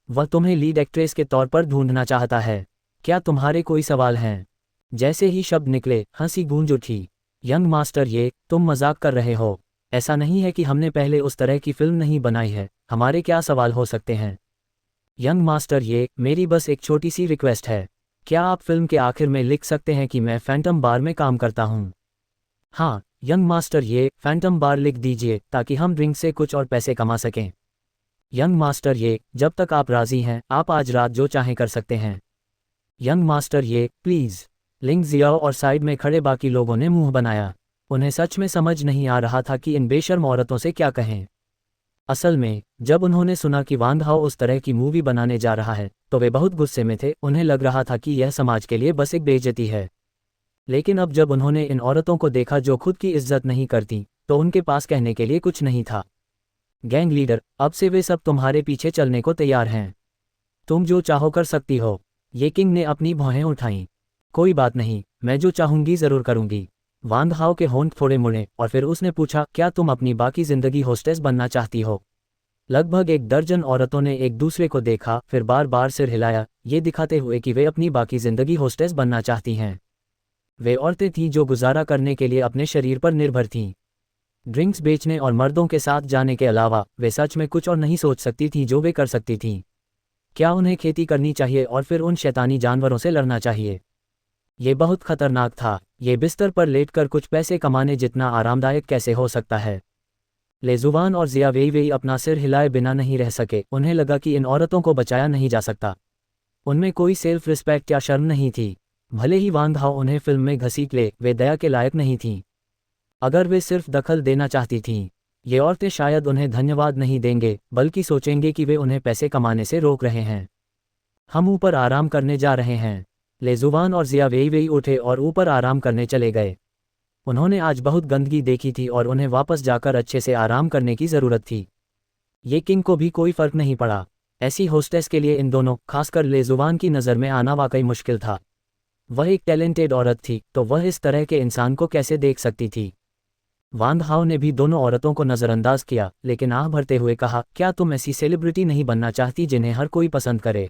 A: वह तुम्हें लीड एक्ट्रेस के तौर पर ढूंढना चाहता है। क्या तुम्हारे कोई सवाल हैं? जैसे ही शब्द निकले, हंसी गूंज उठी। यंग मास्टर, तुम मजाक कर रहे हो। ऐसा नहीं है कि हमने पहले उस तरह की फिल्म नहीं बनाई है। हमारे क्या सवाल हो सकते हैं? यंग मास्टर, मेरी बस एक छोटी सी रिक्वेस्ट है। क्या आप फिल्म के आखिर में लिख सकते हैं कि मैं फैंटम बार में काम करता हूँ? हाँ यंग मास्टर, फैंटम बार लिख दीजिए ताकि हम ड्रिंक से कुछ और पैसे कमा सकें। यंग मास्टर ये, जब तक आप राजी हैं आप आज रात जो चाहें कर सकते हैं। यंग मास्टर ये, प्लीज़। लिंग जियाओ और साइड में खड़े बाकी लोगों ने मुंह बनाया। उन्हें सच में समझ नहीं आ रहा था कि इन बेशर्म औरतों से क्या कहें। असल में जब उन्होंने सुना कि वांग हाओ उस तरह की मूवी बनाने जा रहा है तो वे बहुत गुस्से में थे। उन्हें लग रहा था कि यह समाज के लिए बस एक बेइज्जती है। लेकिन अब जब उन्होंने इन औरतों को देखा जो खुद की इज्जत नहीं करती, तो उनके पास कहने के लिए कुछ नहीं था। गैंग लीडर, अब से वे सब तुम्हारे पीछे चलने को तैयार हैं। तुम जो चाहो कर सकती हो। ये किंग ने अपनी भौहें उठाईं। कोई बात नहीं, मैं जो चाहूंगी ज़रूर करूंगी। वांग हाओ के होंठ थोड़े मुड़े और फिर उसने पूछा, क्या तुम अपनी बाकी ज़िंदगी होस्टेस बनना चाहती हो? लगभग एक दर्जन औरतों ने एक दूसरे को देखा, फिर बार बार सिर हिलाया, ये दिखाते हुए कि वे अपनी बाकी ज़िंदगी होस्टेस बनना चाहती हैं। वे औरतें थीं जो गुजारा करने के लिए अपने शरीर पर निर्भर थीं। ड्रिंक्स बेचने और मर्दों के साथ जाने के अलावा वे सच में कुछ और नहीं सोच सकती थीं जो वे कर सकती थीं। क्या उन्हें खेती करनी चाहिए और फिर उन शैतानी जानवरों से लड़ना चाहिए? ये बहुत खतरनाक था। ये बिस्तर पर लेटकर कुछ पैसे कमाने जितना आरामदायक कैसे हो सकता है? लेजुवान और जिया वेई अपना सिर हिलाए बिना नहीं रह सके। उन्हें लगा कि इन औरतों को बचाया नहीं जा सकता। उनमें कोई सेल्फ रिस्पेक्ट या शर्म नहीं थी। भले ही वांग हाओ उन्हें फिल्म में घसीट ले, वे दया के लायक नहीं थीं। अगर वे सिर्फ दखल देना चाहती थीं, ये औरतें शायद उन्हें धन्यवाद नहीं देंगे, बल्कि सोचेंगे कि वे उन्हें पैसे कमाने से रोक रहे हैं। हम ऊपर आराम करने जा रहे हैं। लेजुवान और जिया वेई उठे और ऊपर आराम करने चले गए। उन्होंने आज बहुत गंदगी देखी थी और उन्हें वापस जाकर अच्छे से आराम करने की ज़रूरत थी। ये किंग को भी कोई फ़र्क नहीं पड़ा। ऐसी होस्टेस के लिए इन दोनों, खासकर लेजुवान की नज़र में आना वाकई मुश्किल था। वह एक टैलेंटेड औरत थी, तो वह इस तरह के इंसान को कैसे देख सकती थी? वांग हाओ ने भी दोनों औरतों को नज़रअंदाज किया, लेकिन आह भरते हुए कहा, क्या तुम ऐसी सेलिब्रिटी नहीं बनना चाहती जिन्हें हर कोई पसंद करे?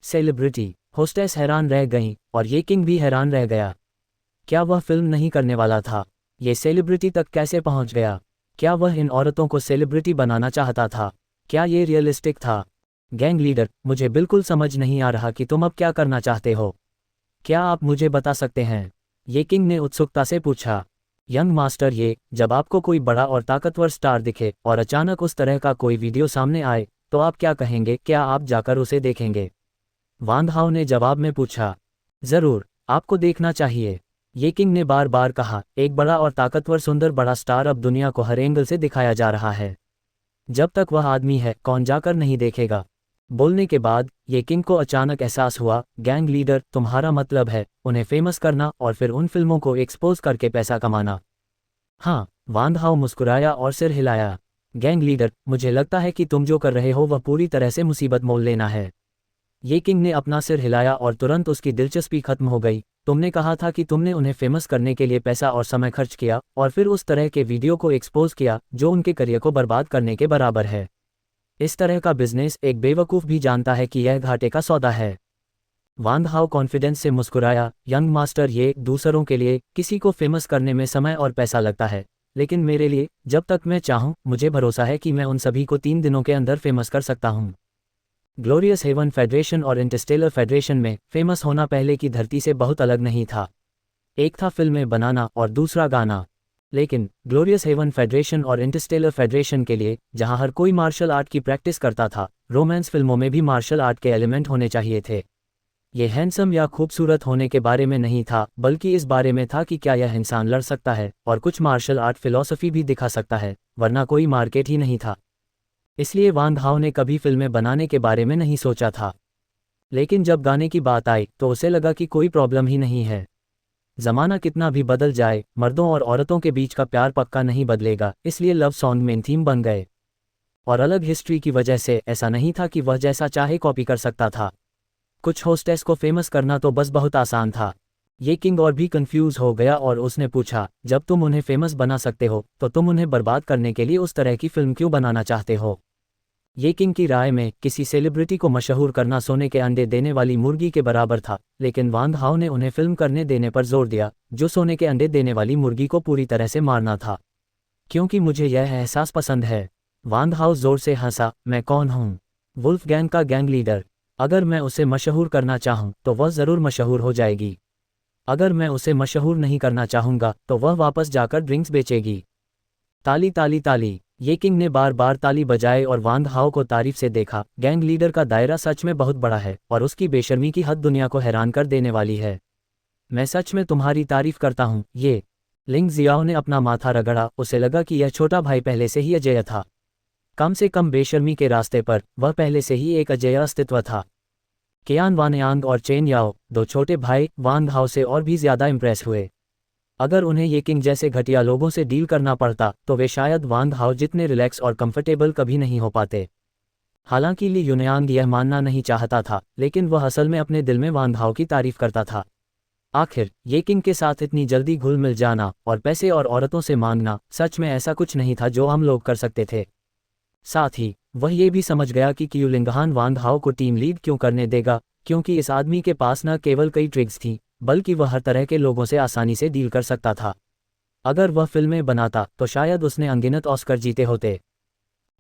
A: सेलिब्रिटी? होस्टेस हैरान रह गईं, और ये किंग भी हैरान रह गया। क्या वह फिल्म नहीं करने वाला था? ये सेलिब्रिटी तक कैसे पहुंच गया? क्या वह इन औरतों को सेलिब्रिटी बनाना चाहता था? क्या ये रियलिस्टिक था? गैंग लीडर, मुझे बिल्कुल समझ नहीं आ रहा कि तुम अब क्या करना चाहते हो। क्या आप मुझे बता सकते हैं? ये किंग ने उत्सुकता से पूछा। यंग मास्टर ये, जब आपको कोई बड़ा और ताकतवर स्टार दिखे और अचानक उस तरह का कोई वीडियो सामने आए, तो आप क्या कहेंगे? क्या आप जाकर उसे देखेंगे? वांग हाओ ने जवाब में पूछा। ज़रूर, आपको देखना चाहिए। ये किंग ने बार बार कहा। एक बड़ा और ताकतवर सुंदर बड़ा स्टार अब दुनिया को हर एंगल से दिखाया जा रहा है। जब तक वह आदमी है, कौन जाकर नहीं देखेगा? बोलने के बाद ये किंग को अचानक एहसास हुआ, गैंग लीडर, तुम्हारा मतलब है उन्हें फेमस करना और फिर उन फिल्मों को एक्सपोज करके पैसा कमाना? हाँ, वांग हाओ मुस्कुराया और सिर हिलाया। गैंग लीडर, मुझे लगता है कि तुम जो कर रहे हो वह पूरी तरह से मुसीबत मोल लेना है। ये किंग ने अपना सिर हिलाया और तुरंत उसकी दिलचस्पी खत्म हो गई। तुमने कहा था कि तुमने उन्हें फेमस करने के लिए पैसा और समय खर्च किया और फिर उस तरह के वीडियो को एक्सपोज किया जो उनके करियर को बर्बाद करने के बराबर है। इस तरह का बिजनेस एक बेवकूफ़ भी जानता है कि यह घाटे का सौदा है। वांग हाओ कॉन्फिडेंस से मुस्कुराया। यंग मास्टर ये, दूसरों के लिए किसी को फेमस करने में समय और पैसा लगता है, लेकिन मेरे लिए, जब तक मैं चाहूँ, मुझे भरोसा है कि मैं उन सभी को 3 दिनों के अंदर फेमस कर सकता हूँ। ग्लोरियस हेवन फेडरेशन और इंटरस्टेलर फेडरेशन में फेमस होना पहले की धरती से बहुत अलग नहीं था। एक था फिल्में बनाना और दूसरा गाना। लेकिन ग्लोरियस हेवन फेडरेशन और इंटरस्टेलर फेडरेशन के लिए, जहां हर कोई मार्शल आर्ट की प्रैक्टिस करता था, रोमांस फिल्मों में भी मार्शल आर्ट के एलिमेंट होने चाहिए थे। ये हैंडसम या खूबसूरत होने के बारे में नहीं था, बल्कि इस बारे में था कि क्या यह इंसान लड़ सकता है और कुछ मार्शल आर्ट फिलॉसफी भी दिखा सकता है, वरना कोई मार्केट ही नहीं था। इसलिए वांग हाओ ने कभी फिल्में बनाने के बारे में नहीं सोचा था। लेकिन जब गाने की बात आई तो उसे लगा कि कोई प्रॉब्लम ही नहीं है। ज़माना कितना भी बदल जाए, मर्दों और औरतों के बीच का प्यार पक्का नहीं बदलेगा, इसलिए लव सॉन्ग मेन थीम बन गए। और अलग हिस्ट्री की वजह से ऐसा नहीं था कि वह जैसा चाहे कॉपी कर सकता था। कुछ होस्टेस को फेमस करना तो बस बहुत आसान था। ये किंग और भी कंफ्यूज हो गया और उसने पूछा, जब तुम उन्हें फेमस बना सकते हो तो तुम उन्हें बर्बाद करने के लिए उस तरह की फिल्म क्यों बनाना चाहते हो? ये किंग की राय में किसी सेलिब्रिटी को मशहूर करना सोने के अंडे देने वाली मुर्गी के बराबर था, लेकिन वांग हाओ ने उन्हें फिल्म करने देने पर जोर दिया, जो सोने के अंडे देने वाली मुर्गी को पूरी तरह से मारना था। क्योंकि मुझे यह एहसास पसंद है। वांग हाओ जोर से हंसा। मैं कौन हूँ? वुल्फ गैंग का गैंग लीडर। अगर मैं उसे मशहूर करना चाहूँ तो वह ज़रूर मशहूर हो जाएगी। अगर मैं उसे मशहूर नहीं करना चाहूँगा तो वह वापस जाकर ड्रिंक्स बेचेगी। ताली ताली ताली। ये किंग ने बार बार ताली बजाए और वांग हाओ को तारीफ से देखा। गैंग लीडर का दायरा सच में बहुत बड़ा है और उसकी बेशर्मी की हद दुनिया को हैरान कर देने वाली है। मैं सच में तुम्हारी तारीफ करता हूँ। ये लिंग जियाओ ने अपना माथा रगड़ा। उसे लगा कि यह छोटा भाई पहले से ही अजेय था। कम से कम बेशर्मी के रास्ते पर वह पहले से ही एक अजेय अस्तित्व था। कियान वानयांग और चेन याओ, दो छोटे भाई, वांग हाओ से और भी ज्यादा इंप्रेस हुए। अगर उन्हें ये किंग जैसे घटिया लोगों से डील करना पड़ता तो वे शायद वांग हाओ जितने रिलैक्स और कंफर्टेबल कभी नहीं हो पाते। हालांकि ली युनयांग यह मानना नहीं चाहता था, लेकिन वह असल में अपने दिल में वांग हाओ की तारीफ करता था। आखिर ये किंग के साथ इतनी जल्दी घुल मिल जाना और पैसे और औरतों से मांगना, सच में ऐसा कुछ नहीं था जो हम लोग कर सकते थे। साथ ही वह ये भी समझ गया कि क्यू लिंगहान वांग हाओ को टीम लीड क्यों करने देगा, क्योंकि इस आदमी के पास न केवल कई ट्रिक्स थीं, बल्कि वह हर तरह के लोगों से आसानी से डील कर सकता था। अगर वह फिल्में बनाता तो शायद उसने अनगिनत ऑस्कर जीते होते।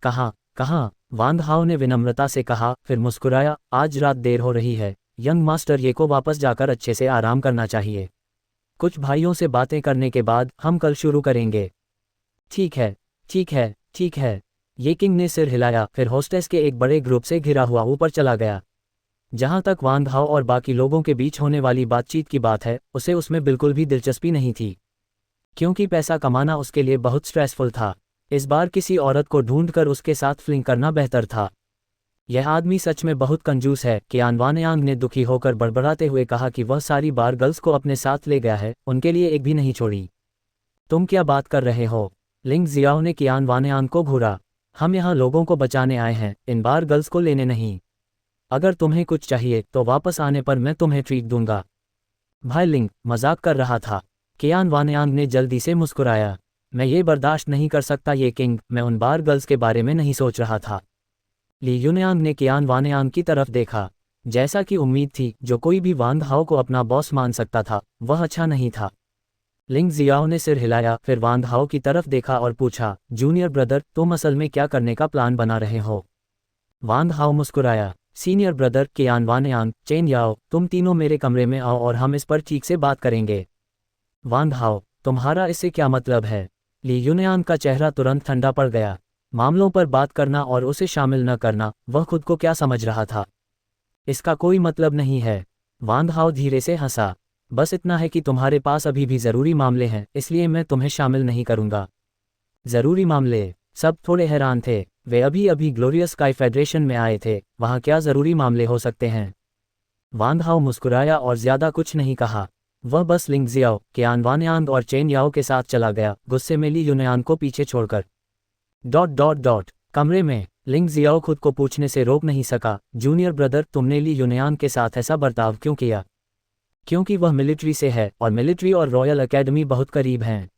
A: कहाँ वांग हाओ ने विनम्रता से कहा, फिर मुस्कुराया। आज रात देर हो रही है यंग मास्टर, ये को वापस जाकर अच्छे से आराम करना चाहिए। कुछ भाइयों से बातें करने के बाद हम कल शुरू करेंगे। ठीक है ठीक है ठीक है। ये किंग ने सिर हिलाया, फिर होस्टेस के एक बड़े ग्रुप से घिरा हुआ ऊपर चला गया। जहां तक वांग हाओ और बाकी लोगों के बीच होने वाली बातचीत की बात है, उसे उसमें बिल्कुल भी दिलचस्पी नहीं थी, क्योंकि पैसा कमाना उसके लिए बहुत स्ट्रेसफुल था। इस बार किसी औरत को ढूंढकर उसके साथ फ्लिंग करना बेहतर था। यह आदमी सच में बहुत कंजूस है, कियान वानयांग ने दुखी होकर बड़बड़ाते हुए कहा कि वह सारी बार गर्ल्स को अपने साथ ले गया है, उनके लिए एक भी नहीं छोड़ी। तुम क्या बात कर रहे हो? लिंग जियाओ ने कियान वानयांग को घूरा। हम यहाँ लोगों को बचाने आए हैं, इन बार गर्ल्स को लेने नहीं। अगर तुम्हें कुछ चाहिए तो वापस आने पर मैं तुम्हें ट्रीट दूंगा। भाई लिंग मजाक कर रहा था। कियान वानयांग ने जल्दी से मुस्कुराया। मैं ये बर्दाश्त नहीं कर सकता ये किंग, मैं उन बार गर्ल्स के बारे में नहीं सोच रहा था। ली युनयांग ने कियान वानयांग की तरफ देखा। जैसा कि उम्मीद थी, जो कोई भी वांग हाओ को अपना बॉस मान सकता था, वह अच्छा नहीं था। लिंग जियाओ ने सिर हिलाया, फिर वांग हाओ की तरफ देखा और पूछा, जूनियर ब्रदर, तुम असल में क्या करने का प्लान बना रहे हो? वांग हाओ मुस्कुराया। सीनियर ब्रदर कियान वानयांग, चेन याओ, तुम तीनों मेरे कमरे में आओ और हम इस पर ठीक से बात करेंगे। वांग हाओ, तुम्हारा इससे क्या मतलब है? ली युनयांग का चेहरा तुरंत ठंडा पड़ गया। मामलों पर बात करना और उसे शामिल न करना, वह खुद को क्या समझ रहा था? इसका कोई मतलब नहीं है। वांग हाओ धीरे से हंसा। बस इतना है कि तुम्हारे पास अभी भी जरूरी मामले हैं, इसलिए मैं तुम्हें शामिल नहीं करूंगा। जरूरी मामले? सब थोड़े हैरान थे। वे अभी अभी ग्लोरियस स्काई फेडरेशन में आए थे, वहां क्या जरूरी मामले हो सकते हैं? वांग हाओ मुस्कुराया और ज्यादा कुछ नहीं कहा। वह बस लिंग जियाओ, कियान वानयांग और चेन याओ के साथ चला गया, गुस्से में ली युनयांग को पीछे छोड़कर। कमरे में लिंग जियाओ खुद को पूछने से रोक नहीं सका, जूनियर ब्रदर, तुमने ली युनयांग के साथ ऐसा बर्ताव क्यों किया? क्योंकि वह मिलिट्री से है और मिलिट्री और रॉयल एकेडमी बहुत करीब हैं।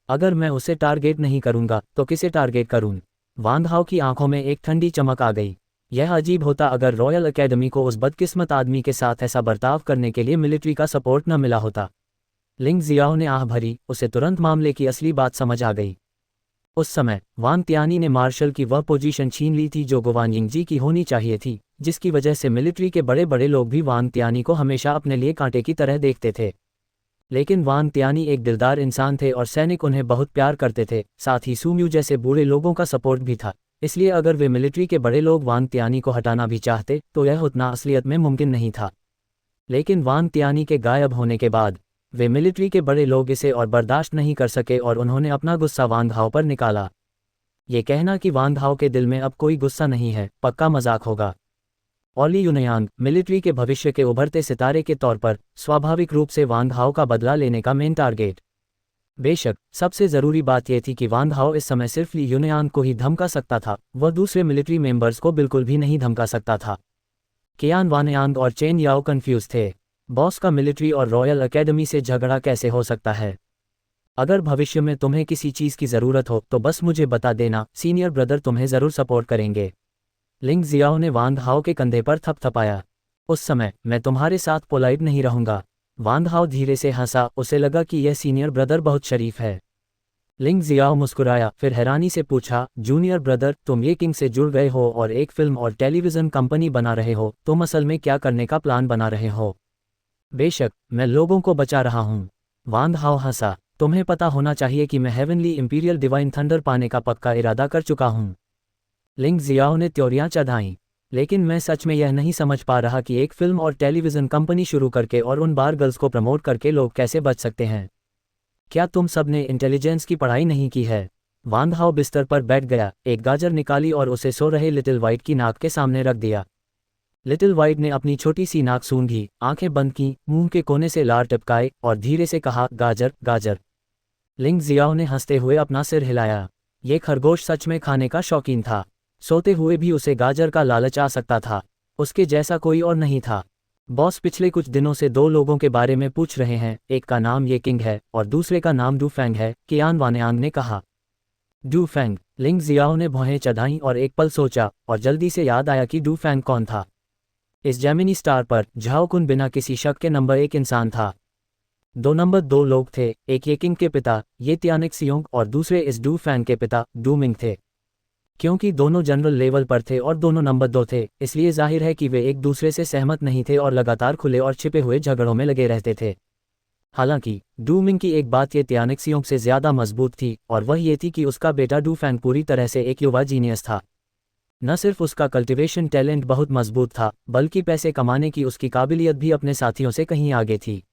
A: अगर मैं उसे टारगेट नहीं करूंगा तो किसे टारगेट करूं? वांग हाओ की आंखों में एक ठंडी चमक आ गई। यह अजीब होता अगर रॉयल एकेडमी को उस बदकिस्मत आदमी के साथ ऐसा बर्ताव करने के लिए मिलिट्री का सपोर्ट न मिला होता। लिंग जियाओ ने आह भरी, उसे तुरंत मामले की असली बात समझ आ गई। उस समय वांग तियानी ने मार्शल की वह पोजीशन छीन ली थी जो गुवान यिंगजी की होनी चाहिए थी, जिसकी वजह से मिलिट्री के बड़े बड़े लोग भी वांग तियानी को हमेशा अपने लिए कांटे की तरह देखते थे। लेकिन वांग तियानी एक दिलदार इंसान थे और सैनिक उन्हें बहुत प्यार करते थे, साथ ही सूम्यू जैसे बूढ़े लोगों का सपोर्ट भी था। इसलिए अगर वे मिलिट्री के बड़े लोग वांग तियानी को हटाना भी चाहते तो यह उतना असलियत में मुमकिन नहीं था। लेकिन वांग तियानी के गायब होने के बाद वे मिलिट्री के बड़े लोग इसे और बर्दाश्त नहीं कर सके और उन्होंने अपना गुस्सा वांग हाओ पर निकाला। ये कहना कि वांग हाओ के दिल में अब कोई गुस्सा नहीं है, पक्का मजाक होगा। और ली युनयांग, मिलिट्री के भविष्य के उभरते सितारे के तौर पर, स्वाभाविक रूप से वांग हाओ का बदला लेने का मेन टारगेट। बेशक सबसे ज़रूरी बात यह थी कि वांग हाओ इस समय सिर्फ ली युनयांग को ही धमका सकता था, वह दूसरे मिलिट्री मेंबर्स को बिल्कुल भी नहीं धमका सकता था। कियान वानयांग और चेन याओ कंफ्यूज थे। बॉस का मिलिट्री और रॉयल एकेडमी से झगड़ा कैसे हो सकता है? अगर भविष्य में तुम्हें किसी चीज़ की ज़रूरत हो तो बस मुझे बता देना, सीनियर ब्रदर तुम्हें ज़रूर सपोर्ट करेंगे। लिंग जियाओ ने वांग हाओ के कंधे पर थपथपाया। उस समय मैं तुम्हारे साथ पोलाइट नहीं रहूंगा। वांग हाओ धीरे से हंसा, उसे लगा कि यह सीनियर ब्रदर बहुत शरीफ है। लिंग जियाओ मुस्कुराया, फिर हैरानी से पूछा, जूनियर ब्रदर, तुम ये किंग से जुड़ गए हो और एक फिल्म और टेलीविज़न कंपनी बना रहे हो, तुम असल में क्या करने का प्लान बना रहे हो? बेशक मैं लोगों को बचा रहा हूँ। वांग हाओ हंसा। तुम्हें पता होना चाहिए कि मैं हेवनली इंपीरियल डिवाइन थंडर पाने का पक्का इरादा कर चुका हूँ। लिंग जियाओ ने त्योरियां चढ़ाईं। लेकिन मैं सच में यह नहीं समझ पा रहा कि एक फिल्म और टेलीविज़न कंपनी शुरू करके और उन बार गर्ल्स को प्रमोट करके लोग कैसे बच सकते हैं। क्या तुम सब ने इंटेलिजेंस की पढ़ाई नहीं की है? वांग हाओ बिस्तर पर बैठ गया, एक गाजर निकाली और उसे सो रहे लिटिल वाइट की नाक के सामने रख दिया। लिटिल वाइट ने अपनी छोटी सी नाक सूंघी, आंखें बंद की, मुंह के कोने से लार टपकाए और धीरे से कहा, गाजर गाजर। लिंग जियाओ ने हंसते हुए अपना सिर हिलाया। ये खरगोश सच में खाने का शौकीन था। सोते हुए भी उसे गाजर का लालच आ सकता था। उसके जैसा कोई और नहीं था। बॉस पिछले कुछ दिनों से दो लोगों के बारे में पूछ रहे हैं, एक का नाम ये किंग है और दूसरे का नाम डू फैंग है, कियान वानयांग ने कहा। Du Fang. लिंग जियाओ ने भौहें चढ़ाईं और एक पल सोचा और जल्दी से याद आया कि डू फैंग कौन था। इस जेमिनी स्टार पर झाओ कुन बिना किसी शक के नंबर 1 इंसान था। नंबर 2 लोग थे, एक ये किंग के पिता ये त्यानिक सियोंग और दूसरे इस डू फैंग के पिता डू मिंग थे। क्योंकि दोनों जनरल लेवल पर थे और दोनों नंबर 2 थे, इसलिए जाहिर है कि वे एक दूसरे से सहमत नहीं थे और लगातार खुले और छिपे हुए झगड़ों में लगे रहते थे। हालांकि डू मिंग की एक बात ये त्यानिक सियोंग से ज़्यादा मजबूत थी और वह ये थी कि उसका बेटा डू फैंग पूरी तरह से एक युवा जीनियस था। न सिर्फ उसका कल्टीवेशन टैलेंट बहुत मजबूत था, बल्कि पैसे कमाने की उसकी काबिलियत भी अपने साथियों से कहीं आगे थी।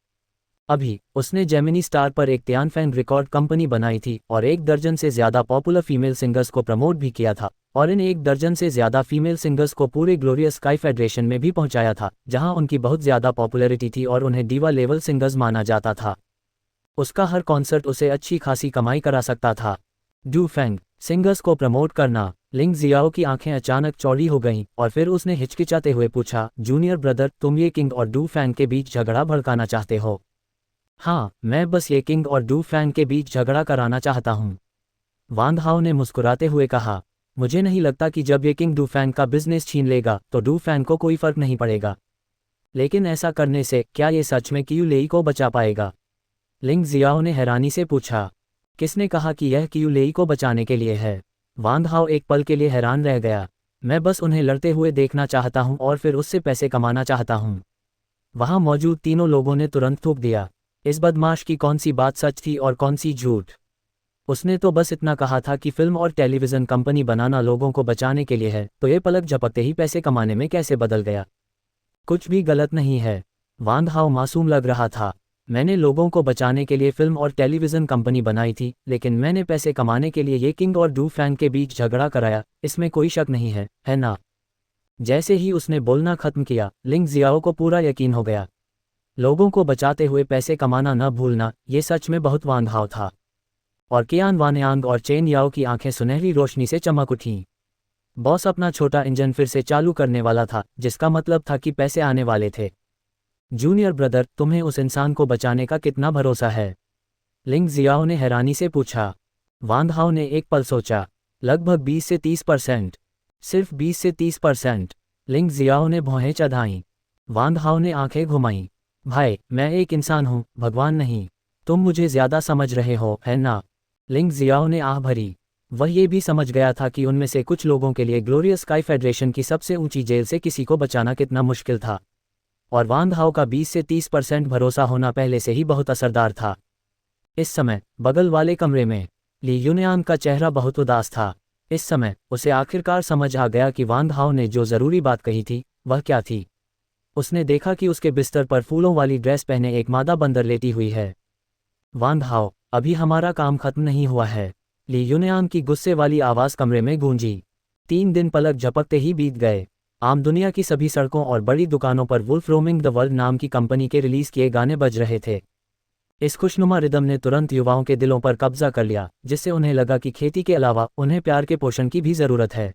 A: अभी उसने जेमिनी स्टार पर एक त्यानफैंग रिकॉर्ड कंपनी बनाई थी और 1 दर्जन से ज़्यादा पॉपुलर फीमेल सिंगर्स को प्रमोट भी किया था और इन 1 दर्जन से ज़्यादा फीमेल सिंगर्स को पूरे ग्लोरियस स्काई फेडरेशन में भी पहुंचाया था, जहां उनकी बहुत ज़्यादा पॉपुलैरिटी थी और उन्हें डीवा लेवल सिंगर्स माना जाता था। उसका हर कॉन्सर्ट उसे अच्छी खासी कमाई करा सकता था। डू फैंग सिंगर्स को प्रमोट करना। लिंग जियाओ की आंखें अचानक चौड़ी हो गईं और फिर उसने हिचकिचाते हुए पूछा, जूनियर ब्रदर, तुम ये किंग और डू फैंग के बीच झगड़ा भड़काना चाहते हो? हाँ, मैं बस ये किंग और डू फैंग के बीच झगड़ा कराना चाहता हूँ। वांग हाओ ने मुस्कुराते हुए कहा, मुझे नहीं लगता कि जब ये किंग डू फैंग का बिजनेस छीन लेगा तो डू फैंग को कोई फर्क नहीं पड़ेगा। लेकिन ऐसा करने से क्या ये सच में कियू लेई को बचा पाएगा? लिंग जियाओ ने हैरानी से पूछा। किसने कहा कि यह कियू लेई को बचाने के लिए है? वांग हाओ एक पल के लिए हैरान रह गया। मैं बस उन्हें लड़ते हुए देखना चाहता हूँ और फिर उससे पैसे कमाना चाहता हूँ। वहाँ मौजूद तीनों लोगों ने तुरंत थूक दिया। इस बदमाश की कौन सी बात सच थी और कौन सी झूठ? उसने तो बस इतना कहा था कि फिल्म और टेलीविज़न कंपनी बनाना लोगों को बचाने के लिए है, तो ये पलक झपकते ही पैसे कमाने में कैसे बदल गया? कुछ भी गलत नहीं है। वांग हाओ मासूम लग रहा था। मैंने लोगों को बचाने के लिए फिल्म और टेलीविज़न कंपनी बनाई थी, लेकिन मैंने पैसे कमाने के लिए ये किंग और डू फैंग के बीच झगड़ा कराया, इसमें कोई शक नहीं है ना? जैसे ही उसने बोलना खत्म किया, लिंग जियाओ को पूरा यकीन हो गया। लोगों को बचाते हुए पैसे कमाना न भूलना, ये सच में बहुत वांग हाओ था। और कियान वानयांग और चेन याओ की आंखें सुनहरी रोशनी से चमक उठीं। बॉस अपना छोटा इंजन फिर से चालू करने वाला था, जिसका मतलब था कि पैसे आने वाले थे। जूनियर ब्रदर, तुम्हें उस इंसान को बचाने का कितना भरोसा है? लिंग जियाओ ने हैरानी से पूछा। वांग हाओ ने एक पल सोचा। लगभग 20 से 30%। सिर्फ 20 से 30%। लिंग जियाओ ने भौहें चढ़ाईं। वांग हाओ ने आंखें घुमाईं। भाई, मैं एक इंसान हूँ, भगवान नहीं। तुम मुझे ज़्यादा समझ रहे हो, है ना? लिंग जियाओ ने आह भरी। वह ये भी समझ गया था कि उनमें से कुछ लोगों के लिए ग्लोरियस स्काई फेडरेशन की सबसे ऊंची जेल से किसी को बचाना कितना मुश्किल था। और वांग हाओ का 20 से 30% भरोसा होना पहले से ही बहुत असरदार था। इस समय बगल वाले कमरे में ली यूनियान का चेहरा बहुत उदास था। इस समय उसे आखिरकार समझ आ गया कि वांग हाओ ने जो ज़रूरी बात कही थी वह क्या थी। उसने देखा कि उसके बिस्तर पर फूलों वाली ड्रेस पहने एक मादा बंदर लेटी हुई है। वांग हाओ, अभी हमारा काम खत्म नहीं हुआ है। ली यूनियान की गुस्से वाली आवाज़ कमरे में गूंजी। 3 दिन पलक झपकते ही बीत गए। आम दुनिया की सभी सड़कों और बड़ी दुकानों पर वुल्फ रोमिंग द वर्ल्ड नाम की कंपनी के रिलीज़ किए गाने बज रहे थे। इस खुशनुमा रिदम ने तुरंत युवाओं के दिलों पर कब्जा कर लिया, जिससे उन्हें लगा कि खेती के अलावा उन्हें प्यार के पोषण की भी ज़रूरत है।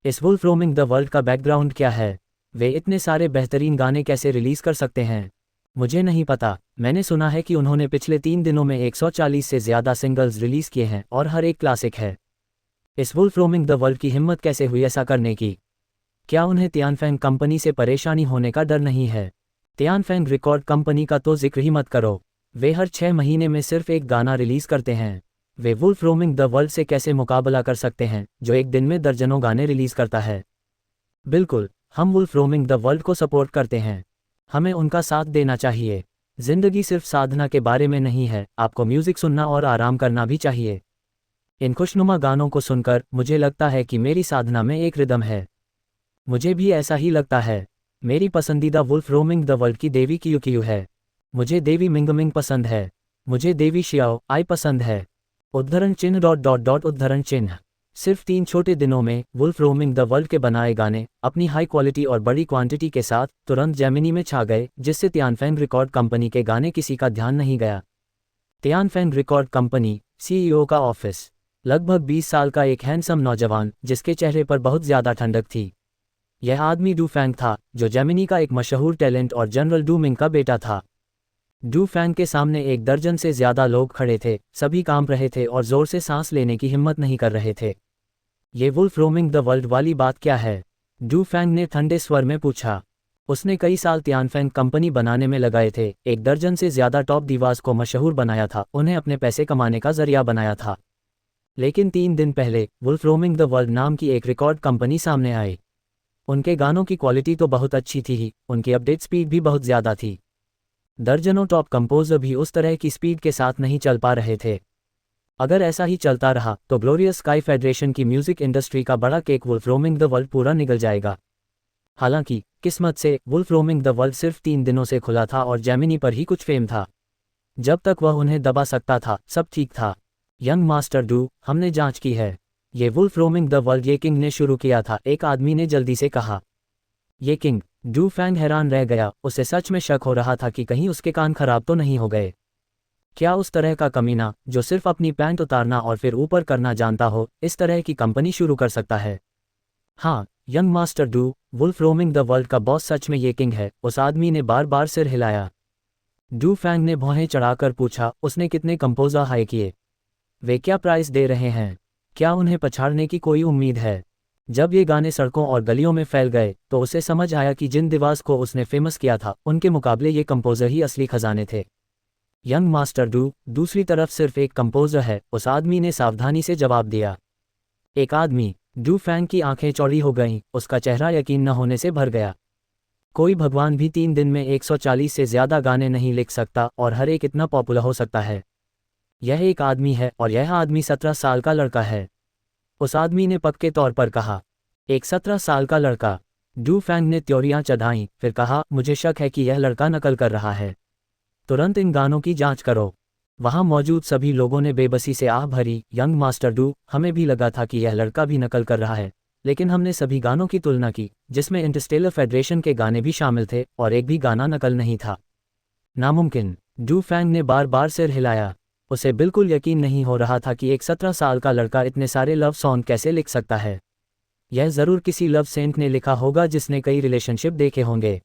A: इस वुल्फ रोमिंग द वर्ल्ड का बैकग्राउंड क्या है? वे इतने सारे बेहतरीन गाने कैसे रिलीज़ कर सकते हैं? मुझे नहीं पता। मैंने सुना है कि उन्होंने पिछले 3 दिनों में 140 से ज़्यादा सिंगल्स रिलीज़ किए हैं और हर एक क्लासिक है। इस वुल्फ रोमिंग द वर्ल्ड की हिम्मत कैसे हुई ऐसा करने की? क्या उन्हें त्यानफैंग कंपनी से परेशानी होने का डर नहीं है? त्यानफैंग रिकॉर्ड कंपनी का तो जिक्र ही मत करो। वे हर 6 महीने में सिर्फ एक गाना रिलीज़ करते हैं। वे वुल्फ रोमिंग द वर्ल्ड से कैसे मुकाबला कर सकते हैं, जो एक दिन में दर्जनों गाने रिलीज़ करता है? बिल्कुल, हम वुल्फ रोमिंग द वर्ल्ड को सपोर्ट करते हैं। हमें उनका साथ देना चाहिए। जिंदगी सिर्फ साधना के बारे में नहीं है, आपको म्यूजिक सुनना और आराम करना भी चाहिए। इन खुशनुमा गानों को सुनकर मुझे लगता है कि मेरी साधना में एक रिदम है। मुझे भी ऐसा ही लगता है। मेरी पसंदीदा वुल्फ रोमिंग द वर्ल्ड की देवी कियू है। मुझे देवी मिंगमिंग पसंद है। मुझे देवी शियाओ आई पसंद है। उद्धरण चिन्ह डॉट डॉट डॉट उद्धरण चिन्ह। सिर्फ 3 छोटे दिनों में वुल्फ रोमिंग द वर्ल्ड के बनाए गाने अपनी हाई क्वालिटी और बड़ी क्वांटिटी के साथ तुरंत जेमिनी में छा गए, जिससे तियानफेंग रिकॉर्ड कंपनी के गाने किसी का ध्यान नहीं गया। तियानफेंग रिकॉर्ड कंपनी सीईओ का ऑफिस। लगभग 20 साल का एक हैंडसम नौजवान जिसके चेहरे पर बहुत ज़्यादा ठंडक थी। यह आदमी डू फैंग था, जो जेमिनी का एक मशहूर टैलेंट और जनरल डू मिंग का बेटा था। डू फैंग के सामने 1 दर्जन से ज़्यादा लोग खड़े थे, सभी कांप रहे थे और ज़ोर से सांस लेने की हिम्मत नहीं कर रहे थे। ये वुल्फ रोमिंग द वर्ल्ड वाली बात क्या है? डू फैंग ने ठंडे स्वर में पूछा। उसने कई साल तियानफेंग कंपनी बनाने में लगाए थे, 1 दर्जन से ज़्यादा टॉप दीवार्स को मशहूर बनाया था, उन्हें अपने पैसे कमाने का जरिया बनाया था। लेकिन 3 दिन पहले वुल्फ रोमिंग द वर्ल्ड नाम की एक रिकॉर्ड कंपनी सामने आई। उनके गानों की क्वालिटी तो बहुत अच्छी थी ही, उनकी अपडेट स्पीड भी बहुत ज़्यादा थी। दर्जनों टॉप कंपोजर भी उस तरह की स्पीड के साथ नहीं चल पा रहे थे। अगर ऐसा ही चलता रहा तो ग्लोरियस स्काई फेडरेशन की म्यूजिक इंडस्ट्री का बड़ा cake Wolf roaming the World पूरा निगल जाएगा। हालांकि किस्मत से वुल्फ रोमिंग द वर्ल्ड सिर्फ 3 दिनों से खुला था और जेमिनी पर ही कुछ फेम था। जब तक वह उन्हें दबा सकता था सब ठीक था। यंग मास्टर डू, हमने जांच की है। ये वुल्फ रोमिंग द वर्ल्ड ये किंग ने शुरू किया था, एक आदमी ने जल्दी से कहा। ये किंग? डू फैंग हैरान रह गया, उसे सच में शक हो रहा था कि कहीं उसके कान खराब तो नहीं हो गए। क्या उस तरह का कमीना जो सिर्फ अपनी पैंट उतारना और फिर ऊपर करना जानता हो, इस तरह की कंपनी शुरू कर सकता है? हाँ, young master Du, Wolf roaming the World का बॉस सच में ये किंग है, उस आदमी ने बार बार सिर हिलाया। डू फैंग ने भौहें चढ़ाकर पूछा, उसने कितने कंपोजर हाई किए? वे क्या प्राइस दे रहे हैं? क्या उन्हें पछाड़ने की कोई उम्मीद है? जब ये गाने सड़कों और गलियों में फैल गए तो उसे समझ आया कि जिन दिवास को उसने फेमस किया था उनके मुकाबले ये कंपोजर ही असली खजाने थे। यंग मास्टर डू, दूसरी तरफ सिर्फ एक कंपोजर है, उस आदमी ने सावधानी से जवाब दिया। एक आदमी? डू फैंग की आंखें चौड़ी हो गईं, उसका चेहरा यकीन न होने से भर गया। कोई भगवान भी 3 दिन में 140 से ज़्यादा गाने नहीं लिख सकता और हर एक इतना पॉपुलर हो सकता है। यह एक आदमी है और यह आदमी 17 साल का लड़का है। उस आदमी ने पक्के तौर पर कहा। एक 17 साल का लड़का? डू फैंग ने त्योरियां चढ़ाईं, फिर कहा, मुझे शक है कि यह लड़का नकल कर रहा है। तुरंत इन गानों की जांच करो। वहां मौजूद सभी लोगों ने बेबसी से आह भरी। यंग मास्टर डू, हमें भी लगा था कि यह लड़का भी नकल कर रहा है, लेकिन हमने सभी गानों की तुलना की जिसमें इंटरस्टेलर फेडरेशन के गाने भी शामिल थे और एक भी गाना नकल नहीं था। नामुमकिन। डू फैंग ने बार बार सिर हिलाया। उसे बिल्कुल यकीन नहीं हो रहा था कि एक 17 साल का लड़का इतने सारे लव सॉन्ग कैसे लिख सकता है। यह ज़रूर किसी लव सेंट ने लिखा होगा जिसने कई रिलेशनशिप देखे होंगे।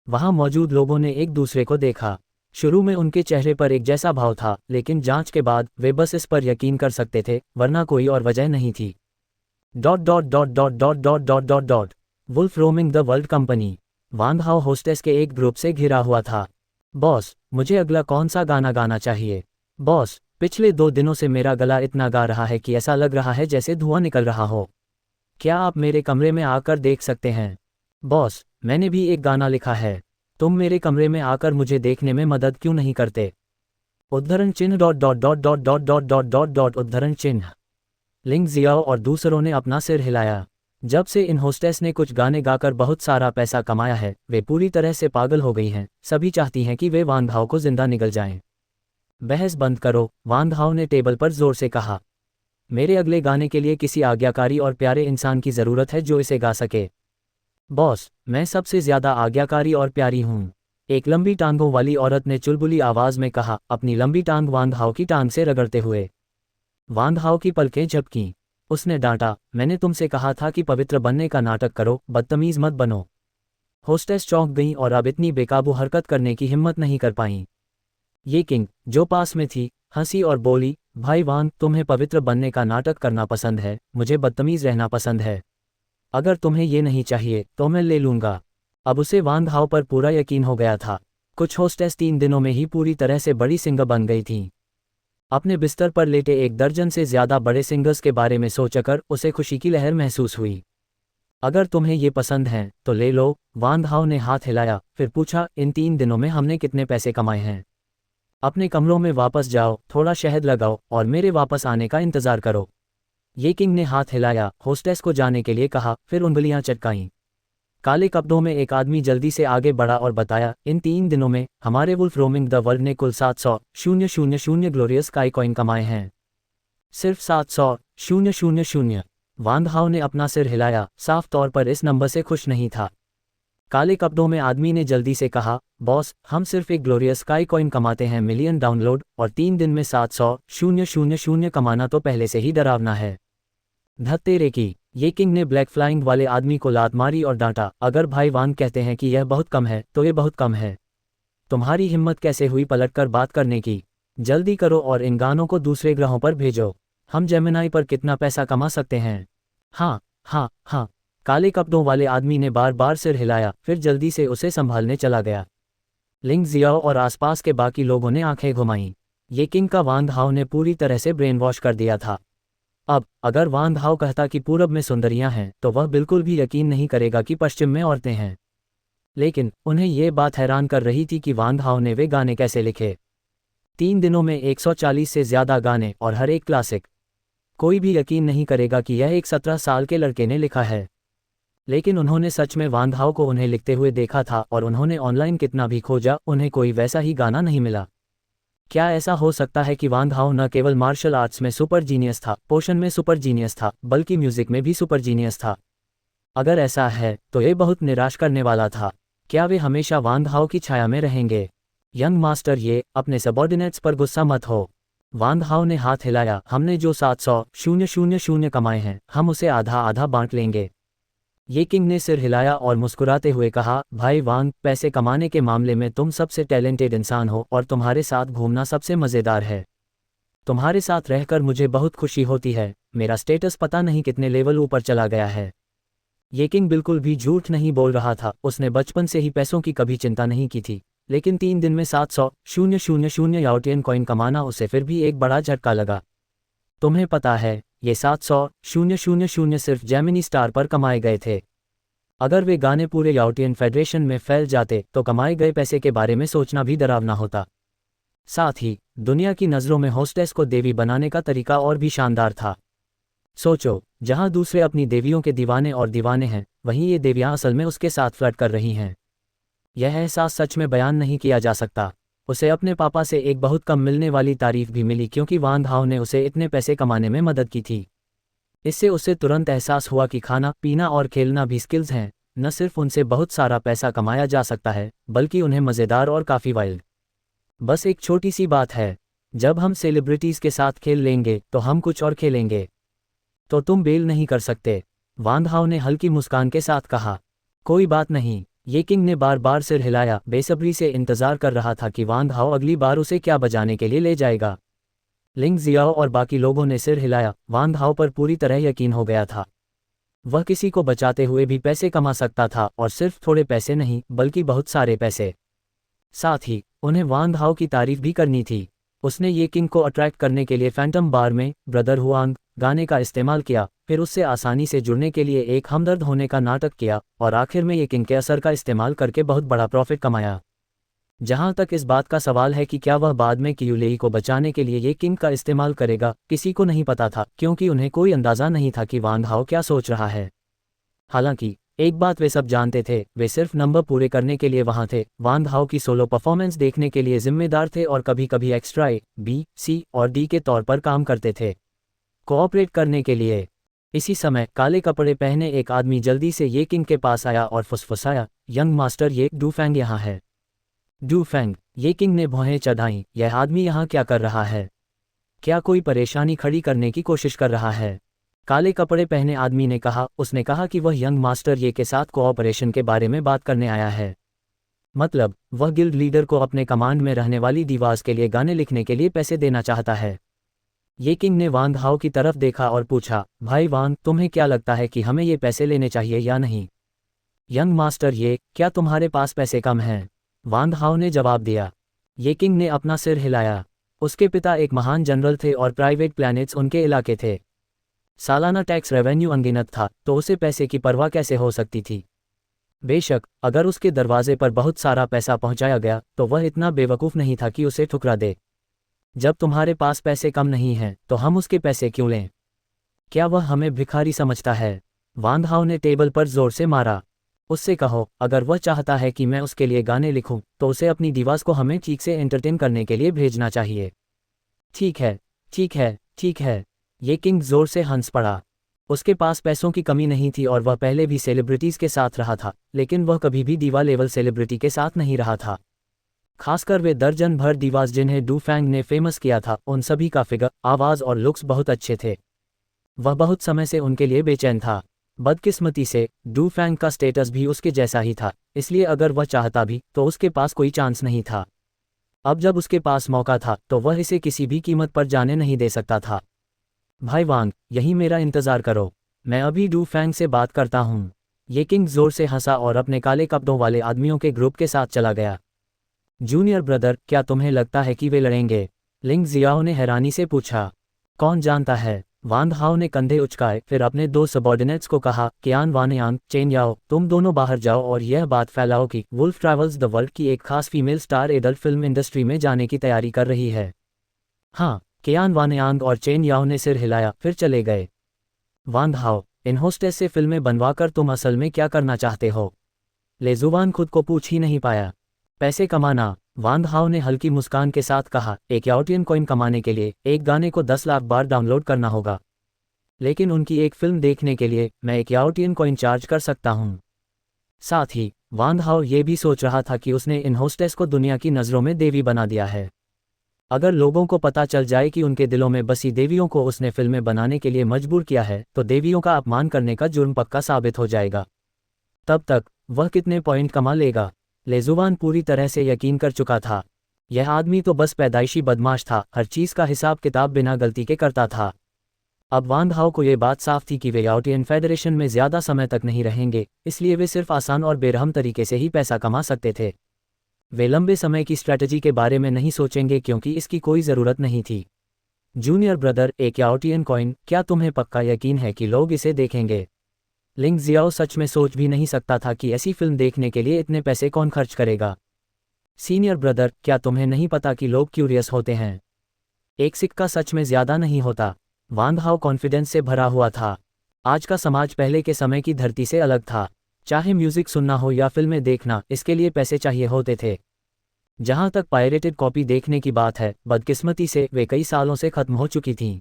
A: वहां मौजूद लोगों ने एक दूसरे को देखा। शुरू में उनके चेहरे पर एक जैसा भाव था, लेकिन जांच के बाद वे बस इस पर यकीन कर सकते थे, वरना कोई और वजह नहीं थी। Dot dot dot dot dot dot dot dot dot. Wolf roaming the world company Wang Hao hostess के एक ग्रुप से घिरा हुआ था। बॉस, मुझे अगला कौन सा गाना गाना चाहिए? बॉस, पिछले 2 दिनों से मेरा गला इतना गा रहा है कि ऐसा लग रहा है जैसे धुआं निकल रहा हो। क्या आप मेरे कमरे में आकर देख सकते हैं? बॉस, मैंने भी एक गाना लिखा है, तुम मेरे कमरे में आकर मुझे देखने में मदद क्यों नहीं करते? उद्धरण चिन्ह dot dot dot dot dot dot dot dot dot उद्धरण चिन्ह। लिंग जियाओ और दूसरों ने अपना सिर हिलाया। जब से इन होस्टेस ने कुछ गाने गाकर बहुत सारा पैसा कमाया है, वे पूरी तरह से पागल हो गई हैं, सभी चाहती हैं कि वे वांग हाओ को जिंदा निगल जाएं। बहस बंद करो, वांग हाओ ने टेबल पर जोर से कहा। मेरे अगले गाने के लिए किसी आज्ञाकारी और प्यारे इंसान की ज़रूरत है जो इसे गा सके। बॉस, मैं सबसे ज़्यादा आज्ञाकारी और प्यारी हूँ, एक लंबी टांगों वाली औरत ने चुलबुली आवाज़ में कहा, अपनी लंबी टांग वांग हाओ की टांग से रगड़ते हुए। वांग हाओ की पलकें झपकीं। उसने डांटा, मैंने तुमसे कहा था कि पवित्र बनने का नाटक करो, बदतमीज़ मत बनो। होस्टेस चौंक गईं और अब इतनी बेकाबू हरकत करने की हिम्मत नहीं कर पाईं। ये किंग, जो पास में थी, हंसी और बोली, भाई वांग, तुम्हें पवित्र बनने का नाटक करना पसंद है, मुझे बदतमीज़ रहना पसंद है। अगर तुम्हें ये नहीं चाहिए तो मैं ले लूँगा। अब उसे वांग हाओ पर पूरा यकीन हो गया था। कुछ होस्टेस 3 दिनों में ही पूरी तरह से बड़ी सिंगर बन गई थीं। अपने बिस्तर पर लेटे 1 दर्जन से ज़्यादा बड़े सिंगर्स के बारे में सोचकर उसे खुशी की लहर महसूस हुई। अगर तुम्हें ये पसंद हैं तो ले लो। वान हाओ ने हाथ हिलाया, फिर पूछा, इन 3 दिनों में हमने कितने पैसे कमाए हैं? अपने कमरों में वापस जाओ, थोड़ा शहद लगाओ और मेरे वापस आने का इंतजार करो। ये किंग ने हाथ हिलाया, होस्टेस को जाने के लिए कहा, फिर उंगलियां चटकाईं। काले कपड़ों में एक आदमी जल्दी से आगे बढ़ा और बताया, इन 3 दिनों में हमारे वुल्फ रोमिंग द वर्ल्ड ने कुल 700,000 ग्लोरियस स्काई कॉइन कमाए हैं। सिर्फ 700,000। वान हाओ ने अपना सिर हिलाया, साफ तौर पर इस नंबर से खुश नहीं था। काले कपड़ों में आदमी ने जल्दी से कहा, बॉस, हम सिर्फ एक ग्लोरियस स्काई कॉइन कमाते हैं मिलियन डाउनलोड, और 3 दिन में 700,000 कमाना तो पहले से ही डरावना है। धत्तेरे की। ये किंग ने ब्लैक फ्लाइंग वाले आदमी को लात मारी और डांटा, अगर भाई वान कहते हैं कि यह बहुत कम है तो ये बहुत कम है। तुम्हारी हिम्मत कैसे हुई पलटकर बात करने की? जल्दी करो और इन गानों को दूसरे ग्रहों पर भेजो। हम जेमिनाई पर कितना पैसा कमा सकते हैं? हाँ हाँ हाँ। काले कपड़ों वाले आदमी ने बार बार सिर हिलाया, फिर जल्दी से उसे संभालने चला गया। लिंग जियाओ और आसपास के बाकी लोगों ने आंखें घुमाईं। ये किंग का वान हाओ ने पूरी तरह से ब्रेन वॉश कर दिया था। अब अगर वान हाओ कहता कि पूरब में सुंदरियां हैं तो वह बिल्कुल भी यकीन नहीं करेगा कि पश्चिम में औरतें हैं। लेकिन उन्हें ये बात हैरान कर रही थी कि वान हाओ ने वे गाने कैसे लिखे। 3 दिनों में 140 से ज्यादा गाने और हर एक क्लासिक। कोई भी यकीन नहीं करेगा कि यह एक 17 साल के लड़के ने लिखा है। लेकिन उन्होंने सच में वान हाओ को उन्हें लिखते हुए देखा था और उन्होंने ऑनलाइन कितना भी खोजा, उन्हें कोई वैसा ही गाना नहीं मिला। क्या ऐसा हो सकता है कि वान हाओ न केवल मार्शल आर्ट्स में सुपर जीनियस था, पोशन में सुपर जीनियस था, बल्कि म्यूजिक में भी सुपर जीनियस था? अगर ऐसा है तो ये बहुत निराश करने वाला था। क्या वे हमेशा वान हाओ की छाया में रहेंगे? यंग मास्टर, ये अपने सबॉर्डिनेट्स पर गुस्सा मत हो। वान हाओ ने हाथ हिलाया, हमने जो 700,000 कमाए हैं हम उसे आधा आधा बांट लेंगे। ये किंग ने सिर हिलाया और मुस्कुराते हुए कहा, भाई वांग, पैसे कमाने के मामले में तुम सबसे टैलेंटेड इंसान हो और तुम्हारे साथ घूमना सबसे मज़ेदार है। तुम्हारे साथ रहकर मुझे बहुत खुशी होती है, मेरा स्टेटस पता नहीं कितने लेवल ऊपर चला गया है। ये किंग बिल्कुल भी झूठ नहीं बोल रहा था, उसने बचपन से ही पैसों की कभी चिंता नहीं की थी। लेकिन 3 दिन में 700,000 याओटियन कॉइन कमाना उसे फिर भी एक बड़ा झटका लगा। तुम्हें पता है, ये 700,000 सिर्फ जेमिनी स्टार पर कमाए गए थे। अगर वे गाने पूरे याओटियन फेडरेशन में फैल जाते तो कमाए गए पैसे के बारे में सोचना भी डरावना होता। साथ ही दुनिया की नज़रों में होस्टेस को देवी बनाने का तरीका और भी शानदार था। सोचो, जहां दूसरे अपनी देवियों के दीवाने और दीवाने हैं, वहीं ये देवियां असल में उसके साथ फ्लर्ट कर रही हैं। यह एहसास सच में बयान नहीं किया जा सकता। उसे अपने पापा से एक बहुत कम मिलने वाली तारीफ भी मिली क्योंकि वान हाओ ने उसे इतने पैसे कमाने में मदद की थी। इससे उसे तुरंत एहसास हुआ कि खाना पीना और खेलना भी स्किल्स हैं। न सिर्फ उनसे बहुत सारा पैसा कमाया जा सकता है, बल्कि उन्हें मज़ेदार और काफ़ी वाइल्ड। बस एक छोटी सी बात है, जब हम सेलिब्रिटीज़ के साथ खेल लेंगे तो हम कुछ और खेलेंगे। तो तुम बेल नहीं कर सकते, वान हाओ ने हल्की मुस्कान के साथ कहा। कोई बात नहीं। ये किंग ने बार बार सिर हिलाया, बेसब्री से इंतजार कर रहा था कि वान हाओ अगली बार उसे क्या बजाने के लिए ले जाएगा। लिंग जियाओ और बाकी लोगों ने सिर हिलाया, वान हाओ पर पूरी तरह यकीन हो गया था। वह किसी को बचाते हुए भी पैसे कमा सकता था, और सिर्फ थोड़े पैसे नहीं बल्कि बहुत सारे पैसे। साथ ही उन्हें वान हाओ की तारीफ भी करनी थी। उसने ये किंग को अट्रैक्ट करने के लिए फैंटम बार में ब्रदर हुआंग गाने का इस्तेमाल किया, फिर उससे आसानी से जुड़ने के लिए एक हमदर्द होने का नाटक किया, और आखिर में ये किंग के असर का इस्तेमाल करके बहुत बड़ा प्रॉफिट कमाया। जहां तक इस बात का सवाल है कि क्या वह बाद में कियुलेई को बचाने के लिए ये किंग का इस्तेमाल करेगा, किसी को नहीं पता था, क्योंकि उन्हें कोई अंदाज़ा नहीं था कि वान हाओ क्या सोच रहा है। हालांकि एक बात वे सब जानते थे, वे सिर्फ नंबर पूरे करने के लिए वहां थे। वान हाओ की सोलो परफॉर्मेंस देखने के लिए जिम्मेदार थे और कभी कभी एक्स्ट्रा ए, बी, सी और डी के तौर पर काम करते थे, कोऑपरेट करने के लिए। इसी समय काले कपड़े पहने एक आदमी जल्दी से ये किंग के पास आया और फुसफुसाया, यंग मास्टर, ये डू फैंग यहाँ है। डू फैंग, ये किंग ने भौहें चढ़ाईं, यह आदमी यहाँ क्या कर रहा है? क्या कोई परेशानी खड़ी करने की कोशिश कर रहा है? काले कपड़े पहने आदमी ने कहा। उसने कहा कि वह यंग मास्टर ये के साथ कोऑपरेशन के बारे में बात करने आया है। मतलब वह गिल्ड लीडर को अपने कमांड में रहने वाली दीवास के लिए गाने लिखने के लिए पैसे देना चाहता है। ये किंग ने वांग हाओ की तरफ देखा और पूछा, भाई वांग, तुम्हें क्या लगता है कि हमें ये पैसे लेने चाहिए या नहीं? यंग मास्टर, ये क्या तुम्हारे पास पैसे कम हैं? वांग हाओ ने जवाब दिया। ये किंग ने अपना सिर हिलाया। उसके पिता एक महान जनरल थे और प्राइवेट प्लैनेट्स उनके इलाके थे। सालाना टैक्स रेवेन्यू अनगिनत था, तो उसे पैसे की परवाह कैसे हो सकती थी। बेशक अगर उसके दरवाजे पर बहुत सारा पैसा पहुंचाया गया तो वह इतना बेवकूफ़ नहीं था कि उसे ठुकरा दे। जब तुम्हारे पास पैसे कम नहीं हैं तो हम उसके पैसे क्यों लें? क्या वह हमें भिखारी समझता है? वांग हाओ ने टेबल पर जोर से मारा। उससे कहो, अगर वह चाहता है कि मैं उसके लिए गाने लिखूं, तो उसे अपनी दीवास को हमें ठीक से एंटरटेन करने के लिए भेजना चाहिए। ठीक है, ठीक है, ठीक है। ये किंग जोर से हंस पड़ा। उसके पास पैसों की कमी नहीं थी और वह पहले भी सेलिब्रिटीज़ के साथ रहा था, लेकिन वह कभी भी दीवा लेवल सेलिब्रिटी के साथ नहीं रहा था। खासकर वे दर्जन भर दीवास जिन्हें डू फैंग ने फेमस किया था, उन सभी का फिगर, आवाज़ और लुक्स बहुत अच्छे थे। वह बहुत समय से उनके लिए बेचैन था। बदकिस्मती से डू फैंग का स्टेटस भी उसके जैसा ही था, इसलिए अगर वह चाहता भी तो उसके पास कोई चांस नहीं था। अब जब उसके पास मौका था तो वह इसे किसी भी कीमत पर जाने नहीं दे सकता था। भाई वांग, यही मेरा इंतज़ार करो, मैं अभी डू फैंग से बात करता हूँ। ये किंग जोर से हंसा और अपने काले कपड़ों वाले आदमियों के ग्रुप के साथ चला गया। जूनियर ब्रदर, क्या तुम्हें लगता है कि वे लड़ेंगे? लिंग जियाओ ने हैरानी से पूछा। कौन जानता है? वांग हाओ ने कंधे उचकाए, फिर अपने दो सबॉर्डिनेट्स को कहा, कियान वानयांग, चेन याओ, तुम दोनों बाहर जाओ और यह बात फैलाओ कि वुल्फ ट्रैवल्स द वर्ल्ड की एक खास female star adult film industry में जाने की तैयारी कर रही है। हाँ, कियान वानयांग और चेन याओ ने सिर हिलाया, फिर चले गए। वांग हाओ, इन होस्टेस से फिल्में बनवाकर तुम असल में क्या करना चाहते हो? लेजुवान खुद को पूछ ही नहीं पाया। पैसे कमाना, वांग हाओ ने हल्की मुस्कान के साथ कहा, एक याओटियन कॉइन कमाने के लिए एक गाने को 10 लाख बार डाउनलोड करना होगा। लेकिन उनकी एक फिल्म देखने के लिए मैं एक याओटियन कॉइन चार्ज कर सकता हूँ। साथ ही वांग हाओ ये भी सोच रहा था कि उसने इन होस्टेस को दुनिया की नज़रों में देवी बना दिया है। अगर लोगों को पता चल जाए कि उनके दिलों में बसी देवियों को उसने फिल्में बनाने के लिए मजबूर किया है, तो देवियों का अपमान करने का जुर्म पक्का साबित हो जाएगा। तब तक वह कितने पॉइंट कमा लेगा? लेजुवान पूरी तरह से यकीन कर चुका था। यह आदमी तो बस पैदाइशी बदमाश था, हर चीज़ का हिसाब किताब बिना गलती के करता था। अब वांग हाओ को यह बात साफ थी कि वे याओटियन फेडरेशन में ज़्यादा समय तक नहीं रहेंगे, इसलिए वे सिर्फ आसान और बेरहम तरीके से ही पैसा कमा सकते थे। वे लंबे समय की स्ट्रैटेजी के बारे में नहीं सोचेंगे क्योंकि इसकी कोई ज़रूरत नहीं थी। जूनियर ब्रदर, एक याओटियन कॉइन, क्या तुम्हें पक्का यकीन है कि लोग इसे देखेंगे? लिंग जियाओ सच में सोच भी नहीं सकता था कि ऐसी फिल्म देखने के लिए इतने पैसे कौन खर्च करेगा। सीनियर ब्रदर, क्या तुम्हें नहीं पता कि लोग क्यूरियस होते हैं? एक सिक्का सच में ज़्यादा नहीं होता। वांग हाओ कॉन्फिडेंस से भरा हुआ था। आज का समाज पहले के समय की धरती से अलग था। चाहे म्यूज़िक सुनना हो या फिल्में देखना, इसके लिए पैसे चाहिए होते थे। जहाँ तक पायरेटेड कॉपी देखने की बात है, बदकिस्मती से वे कई सालों से ख़त्म हो चुकी थीं।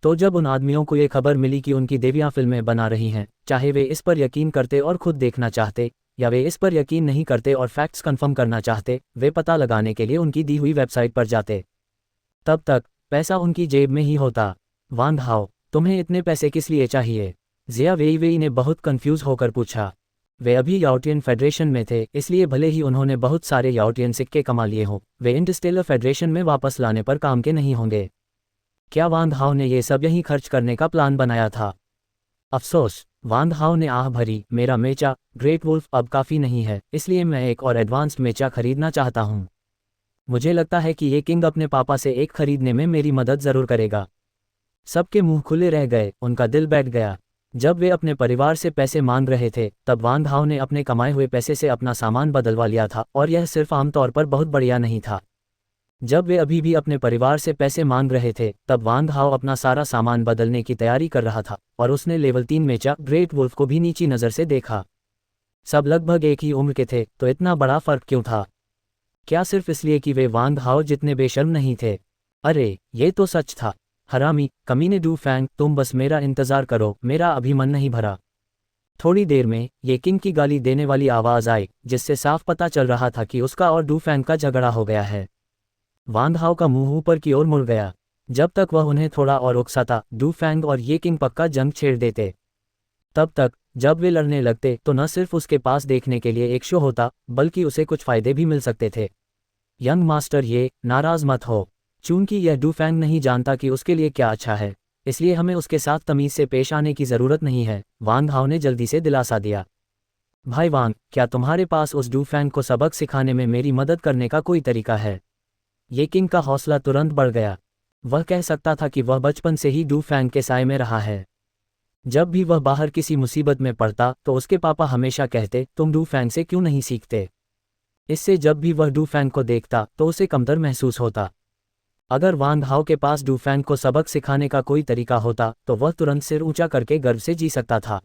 A: तो जब उन आदमियों को ये खबर मिली कि उनकी देवियाँ फिल्में बना रही हैं, चाहे वे इस पर यकीन करते और खुद देखना चाहते, या वे इस पर यकीन नहीं करते और फैक्ट्स कंफर्म करना चाहते, वे पता लगाने के लिए उनकी दी हुई वेबसाइट पर जाते। तब तक पैसा उनकी जेब में ही होता। वांग हाओ, तुम्हें इतने पैसे किस लिए चाहिए? जिया वेईवेई ने बहुत कंफ्यूज होकर पूछा। वे अभी याओटियन फेडरेशन में थे, इसलिए भले ही उन्होंने बहुत सारे याओटियन सिक्के कमा लिए हों, वे इंटरस्टेलर फेडरेशन में वापस लाने पर काम के नहीं होंगे। क्या वांग हाओ ने ये सब यहीं खर्च करने का प्लान बनाया था? अफसोस, वांग हाओ ने आह भरी, मेरा मेचा ग्रेट वुल्फ अब काफ़ी नहीं है, इसलिए मैं एक और एडवांस्ड मेचा खरीदना चाहता हूँ। मुझे लगता है कि ये किंग अपने पापा से एक खरीदने में मेरी मदद ज़रूर करेगा। सबके मुंह खुले रह गए, उनका दिल बैठ गया। जब वे अपने परिवार से पैसे मांग रहे थे, तब वांग हाओ ने अपने कमाए हुए पैसे से अपना सामान बदलवा लिया था, और यह सिर्फ आमतौर पर बहुत बढ़िया नहीं था। जब वे अभी भी अपने परिवार से पैसे मांग रहे थे, तब वांग हाओ अपना सारा सामान बदलने की तैयारी कर रहा था, और उसने लेवल 3 मेचा ग्रेट वुल्फ को भी नीची नज़र से देखा। सब लगभग एक ही उम्र के थे, तो इतना बड़ा फर्क क्यों था? क्या सिर्फ इसलिए कि वे वांग हाओ जितने बेशर्म नहीं थे? अरे, ये तो सच था। हरामी, कमीने डू फैंग, तुम बस मेरा इंतज़ार करो, मेरा अभी मन नहीं भरा। थोड़ी देर में ये किंग की गाली देने वाली आवाज़ आई, जिससे साफ पता चल रहा था कि उसका और डू फैंग का झगड़ा हो गया है। वांग हाओ का मुंह ऊपर की ओर मुड़ गया। जब तक वह उन्हें थोड़ा और उकसाता, डू फैंग और ये किंग पक्का जंग छेड़ देते। तब तक जब वे लड़ने लगते तो न सिर्फ उसके पास देखने के लिए एक शो होता, बल्कि उसे कुछ फ़ायदे भी मिल सकते थे। यंग मास्टर, ये नाराज़ मत हो। चूंकि यह डू फैंग नहीं जानता कि उसके लिए क्या अच्छा है, इसलिए हमें उसके साथ तमीज़ से पेश आने की ज़रूरत नहीं है, वांग हाओ ने जल्दी से दिलासा दिया। भाई वांग, क्या तुम्हारे पास उस डू फैंग को सबक सिखाने में मेरी मदद करने का कोई तरीका है? ये किंग का हौसला तुरंत बढ़ गया। वह कह सकता था कि वह बचपन से ही डू फैंग के साए में रहा है। जब भी वह बाहर किसी मुसीबत में पड़ता तो उसके पापा हमेशा कहते, तुम डू फैंग से क्यों नहीं सीखते। इससे जब भी वह डू फैंग को देखता तो उसे कमतर महसूस होता। अगर वांग हाओ के पास डू फैंग को सबक सिखाने का कोई तरीका होता तो वह तुरंत सिर ऊंचा करके गर्व से जी सकता था।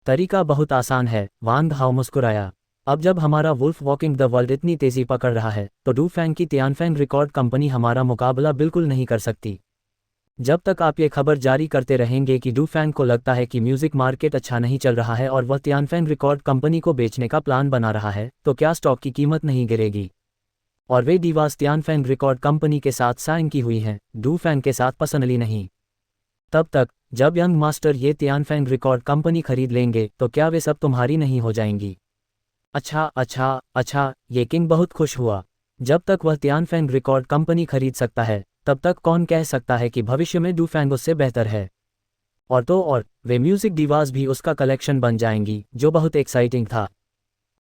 A: तरीका बहुत आसान है, वांग हाओ मुस्कुराया। अब जब हमारा वुल्फ वॉकिंग द वर्ल्ड इतनी तेजी पकड़ रहा है तो डू फैंग की तियानफैंग रिकॉर्ड कंपनी हमारा मुकाबला बिल्कुल नहीं कर सकती। जब तक आप ये खबर जारी करते रहेंगे कि डू फैंग को लगता है कि म्यूजिक मार्केट अच्छा नहीं चल रहा है और वह तियानफैंग रिकॉर्ड कंपनी को बेचने का प्लान बना रहा है, तो क्या स्टॉक की कीमत नहीं गिरेगी। और वे डिवास तियानफैंग रिकॉर्ड कंपनी के साथ साइन की हुई हैं, डू फैंग के साथ पर्सनली नहीं। तब तक जब यंग मास्टर ये तियानफैंग रिकॉर्ड कंपनी खरीद लेंगे तो क्या वे सब तुम्हारी नहीं हो जाएंगी। अच्छा अच्छा अच्छा, ये किंग बहुत खुश हुआ। जब तक वह तियानफैंग रिकॉर्ड कंपनी खरीद सकता है तब तक कौन कह सकता है कि भविष्य में डू फैंग उससे बेहतर है। और तो और वे म्यूजिक डिवास भी उसका कलेक्शन बन जाएंगी, जो बहुत एक्साइटिंग था।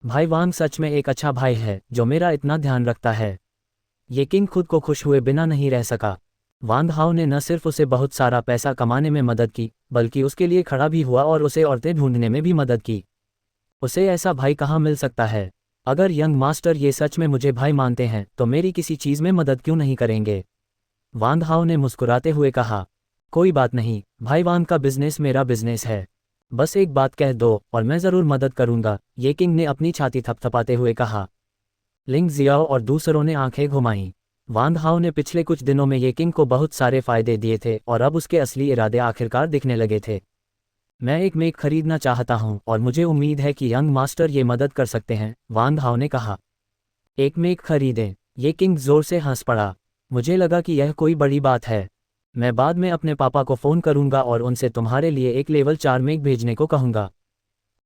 A: भाई वांग सच में एक अच्छा भाई है जो मेरा इतना ध्यान रखता है। ये किंग खुद को खुश हुए बिना नहीं रह सका। वांग हाओ ने न सिर्फ उसे बहुत सारा पैसा कमाने में मदद की बल्कि उसके लिए खड़ा भी हुआ और उसे औरतें ढूंढने में भी मदद की। उसे ऐसा भाई कहाँ मिल सकता है। अगर यंग मास्टर ये सच में मुझे भाई मानते हैं तो मेरी किसी चीज़ में मदद क्यों नहीं करेंगे। वांग हाओ ने मुस्कुराते हुए कहा, कोई बात नहीं भाई, वांग का बिजनेस मेरा बिजनेस है। बस एक बात कह दो और मैं ज़रूर मदद करूंगा, ये किंग ने अपनी छाती थपथपाते हुए कहा। लिंग जियाओ और दूसरों ने आंखें घुमाईं। वांग हाओ ने पिछले कुछ दिनों में ये किंग को बहुत सारे फायदे दिए थे और अब उसके असली इरादे आखिरकार दिखने लगे थे। मैं एक मेक खरीदना चाहता हूं और मुझे उम्मीद है कि यंग मास्टर ये मदद कर सकते हैं, वांग हाओ ने कहा। एक मेक खरीदें, ये किंग जोर से हंस पड़ा। मुझे लगा कि यह कोई बड़ी बात है। मैं बाद में अपने पापा को फ़ोन करूंगा और उनसे तुम्हारे लिए एक लेवल 4 मेक भेजने को कहूंगा।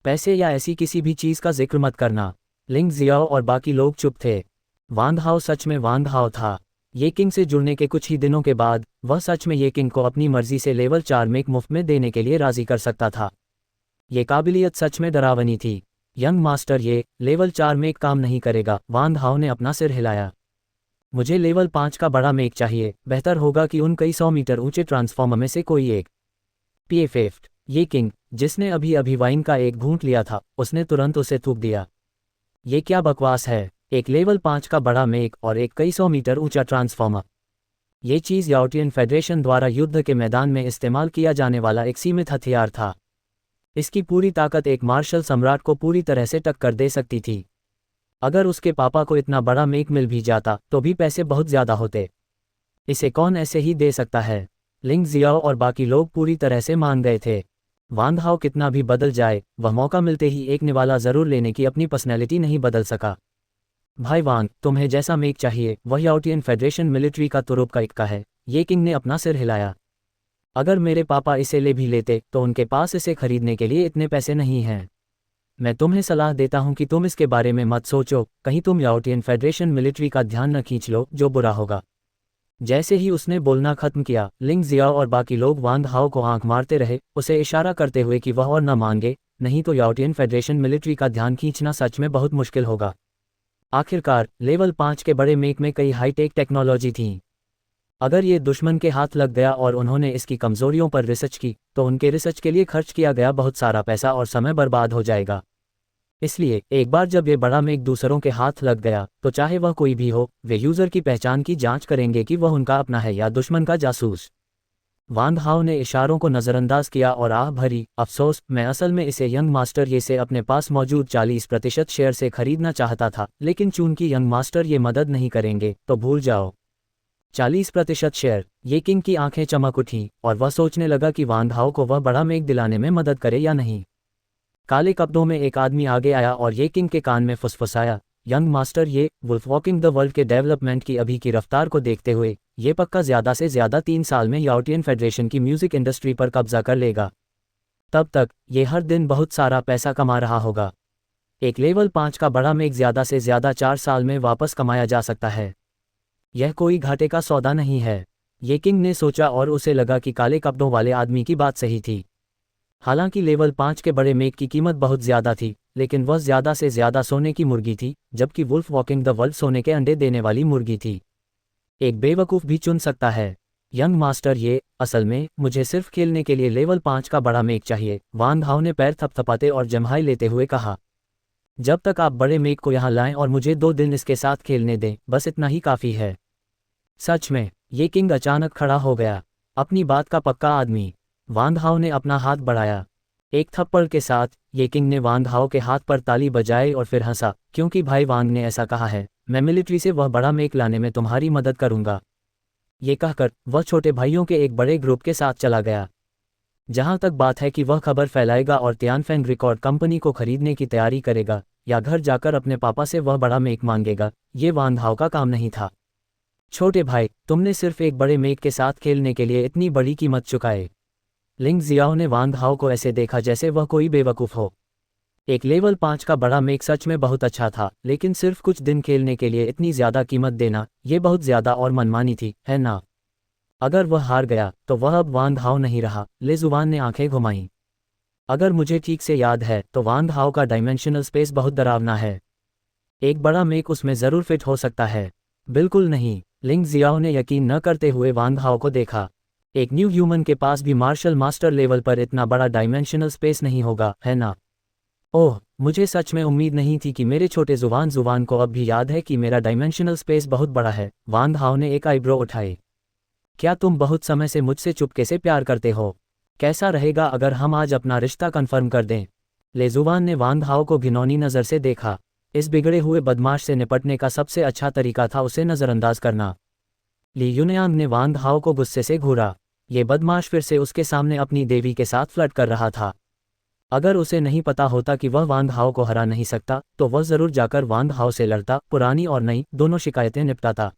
A: पैसे या ऐसी किसी भी चीज़ का जिक्र मत करना। लिंग जियाओ और बाकी लोग चुप थे। वांग हाओ सच में वांग हाओ था। ये किंग से जुड़ने के कुछ ही दिनों के बाद वह सच में ये किंग को अपनी मर्जी से लेवल 4 मेक मुफ्त में देने के लिए राज़ी कर सकता था। ये काबिलियत सच में डरावनी थी। यंग मास्टर, ये लेवल 4 मेक काम नहीं करेगा, वांग हाओ ने अपना सिर हिलाया। मुझे लेवल 5 का बड़ा मेक चाहिए। बेहतर होगा कि उन कई 100 मीटर ऊंचे ट्रांसफॉर्मर में से कोई एक। पीएफएफ। ये किंग, जिसने अभी अभी वाइन का एक घूंट लिया था, उसने तुरंत उसे थूक दिया। ये क्या बकवास है, एक लेवल 5 का बड़ा मेक और एक कई 100 मीटर ऊंचा ट्रांसफॉर्मर। ये चीज़ याओटियन फेडरेशन द्वारा युद्ध के मैदान में इस्तेमाल किया जाने वाला एक सीमित हथियार था। इसकी पूरी ताकत एक मार्शल सम्राट को पूरी तरह से टक्कर दे सकती थी। अगर उसके पापा को इतना बड़ा मेक मिल भी जाता तो भी पैसे बहुत ज़्यादा होते। इसे कौन ऐसे ही दे सकता है। लिंग जियाओ और बाकी लोग पूरी तरह से मान गए थे। वांग हाओ कितना भी बदल जाए, वह मौका मिलते ही एक निवाला ज़रूर लेने की अपनी पर्सनैलिटी नहीं बदल सका। भाई वांग, तुम्हें जैसा मेक चाहिए वह याओटियन फेडरेशन मिलिट्री का तुरुप का इक्का है। ये किंग ने अपना सिर हिलाया। अगर मेरे पापा इसे ले भी लेते तो उनके पास इसे खरीदने के लिए इतने पैसे नहीं हैं। मैं तुम्हें सलाह देता हूं कि तुम इसके बारे में मत सोचो, कहीं तुम याओटियन फेडरेशन मिलिट्री का ध्यान न खींच लो, जो बुरा होगा। जैसे ही उसने बोलना खत्म किया, लिंग जियाओ और बाकी लोग वांग हाओ को आंख मारते रहे, उसे इशारा करते हुए कि वह और न मांगे, नहीं तो याओटियन फेडरेशन मिलिट्री का ध्यान खींचना सच में बहुत मुश्किल होगा। आखिरकार लेवल 5 के बड़े मेक में कई हाईटेक टेक्नोलॉजी थी। अगर ये दुश्मन के हाथ लग गया और उन्होंने इसकी कमजोरियों पर रिसर्च की तो उनके रिसर्च के लिए खर्च किया गया बहुत सारा पैसा और समय बर्बाद हो जाएगा। इसलिए एक बार जब ये बड़ा मेक दूसरों के हाथ लग गया तो चाहे वह कोई भी हो, वे यूज़र की पहचान की जांच करेंगे कि वह उनका अपना है या दुश्मन का जासूस। वांग हाओ ने इशारों को नज़रअंदाज किया और आह भरी, अफसोस, मैं असल में इसे यंग मास्टर ये से अपने पास मौजूद 40% शेयर से खरीदना चाहता था, लेकिन चूंकि यंग मास्टर ये मदद नहीं करेंगे तो भूल जाओ। 40% शेयर। ये किंग की आंखें चमक उठीं और वह सोचने लगा कि वांग हाओ को वह बड़ा मेक दिलाने में मदद करे या नहीं। काले कपड़ों में एक आदमी आगे आया और ये किंग के कान में फुसफुसाया, यंग मास्टर, ये वुल्फ वॉकिंग द वर्ल्ड के डेवलपमेंट की अभी की रफ्तार को देखते हुए ये पक्का ज़्यादा से ज़्यादा 3 साल में याओटियन फेडरेशन की म्यूज़िक इंडस्ट्री पर कब्जा कर लेगा। तब तक ये हर दिन बहुत सारा पैसा कमा रहा होगा। एक लेवल 5 का बड़ा मेक ज़्यादा से ज़्यादा 4 साल में वापस कमाया जा सकता है। यह कोई घाटे का सौदा नहीं है, ये किंग ने सोचा और उसे लगा कि काले कपड़ों वाले आदमी की बात सही थी। हालांकि लेवल 5 के बड़े मेक की कीमत बहुत ज़्यादा थी, लेकिन वह ज़्यादा से ज़्यादा सोने की मुर्गी थी, जबकि वुल्फ वॉकिंग द वर्ल्ड सोने के अंडे देने वाली मुर्गी थी। एक बेवकूफ़ भी चुन सकता है। यंग मास्टर असल में मुझे सिर्फ खेलने के लिए लेवल 5 का बड़ा मेक चाहिए, वांग हाओ ने पैर थपथपाते और जम्हाई लेते हुए कहा। जब तक आप बड़े मेक को यहाँ लाएं और मुझे 2 दिन इसके साथ खेलने दें, बस इतना ही काफ़ी है। सच में, ये किंग अचानक खड़ा हो गया। अपनी बात का पक्का आदमी। वांग हाओ ने अपना हाथ बढ़ाया। एक थप्पड़ के साथ ये किंग ने वांग हाओ के हाथ पर ताली बजाई और फिर हंसा, क्योंकि भाई वांग ने ऐसा कहा है, मैं मिलिट्री से वह बड़ा मेक लाने में तुम्हारी मदद करूंगा। ये कहकर वह छोटे भाइयों के एक बड़े ग्रुप के साथ चला गया। जहां तक बात है कि वह खबर फैलाएगा और तियानफेंग रिकॉर्ड कंपनी को खरीदने की तैयारी करेगा या घर जाकर अपने पापा से वह बड़ा मेक मांगेगा, ये वांग हाओ का काम नहीं था। छोटे भाई, तुमने सिर्फ एक बड़े मेक के साथ खेलने के लिए इतनी बड़ी कीमत चुकाए। लिंग जियाओ ने वांग हाओ को ऐसे देखा जैसे वह कोई बेवकूफ़ हो। एक लेवल 5 का बड़ा मेक सच में बहुत अच्छा था, लेकिन सिर्फ कुछ दिन खेलने के लिए इतनी ज़्यादा कीमत देना, ये बहुत ज़्यादा और मनमानी थी, है ना? अगर वह हार गया तो वह अब वांग हाओ नहीं रहा। ले जुबान ने आंखें घुमाईं। अगर मुझे ठीक से याद है तो वांग हाओ का डायमेंशनल स्पेस बहुत डरावना है। एक बड़ा मेक उसमें ज़रूर फिट हो सकता है। बिल्कुल नहीं। लिंग जियाओ ने यकीन न करते हुए वांग हाओ को देखा। एक न्यू ह्यूमन के पास भी मार्शल मास्टर लेवल पर इतना बड़ा डायमेंशनल स्पेस नहीं होगा, है ना? ओह, मुझे सच में उम्मीद नहीं थी कि मेरे छोटे जुबान को अब भी याद है कि मेरा डायमेंशनल स्पेस बहुत बड़ा है। वांग हाओ ने एक आईब्रो उठाई। क्या तुम बहुत समय से मुझसे चुपके से प्यार करते हो? कैसा रहेगा अगर हम आज अपना रिश्ता कन्फर्म कर दें? ले जुबान ने वांग हाओ को घिनौनी नज़र से देखा। इस बिगड़े हुए बदमाश से निपटने का सबसे अच्छा तरीका था उसे नज़रअंदाज करना। ली युनयांग ने वांग हाओ को गुस्से से घूरा। ये बदमाश फिर से उसके सामने अपनी देवी के साथ फ्लर्ट कर रहा था। अगर उसे नहीं पता होता कि वह वांग हाओ को हरा नहीं सकता, तो वह ज़रूर जाकर वांग हाओ से लड़ता, पुरानी और नई दोनों शिकायतें निपटाता।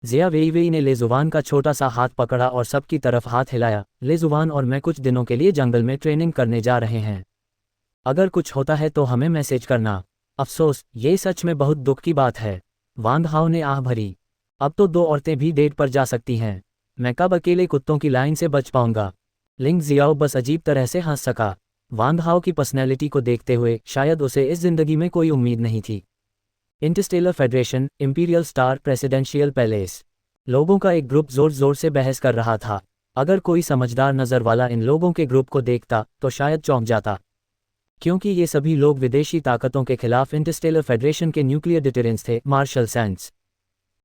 A: जिया वेईवेई ने ले जुबान का छोटा सा हाथ पकड़ा और सबकी तरफ हाथ हिलाया। ले जुबान और मैं कुछ दिनों के लिए जंगल में ट्रेनिंग करने जा रहे हैं। अगर कुछ होता है तो हमें मैसेज करना। अफसोस, ये सच में बहुत दुख की बात है। वांग हाओ ने आह भरी। अब तो 2 औरतें भी डेट पर जा सकती हैं। मैं कब अकेले कुत्तों की लाइन से बच पाऊंगा? लिंग जियाओ बस अजीब तरह से हंस सका। वांग हाओ की पर्सनैलिटी को देखते हुए शायद उसे इस जिंदगी में कोई उम्मीद नहीं थी। Interstellar federation, imperial star presidential palace. लोगों का एक ग्रुप जोर जोर से बहस कर रहा था। अगर कोई समझदार नज़र वाला इन लोगों के ग्रुप को देखता तो शायद चौंक जाता, क्योंकि ये सभी लोग विदेशी ताकतों के खिलाफ इंटरस्टेलर फेडरेशन के न्यूक्लियर डिटेरेंस थे, मार्शल सैंड्स।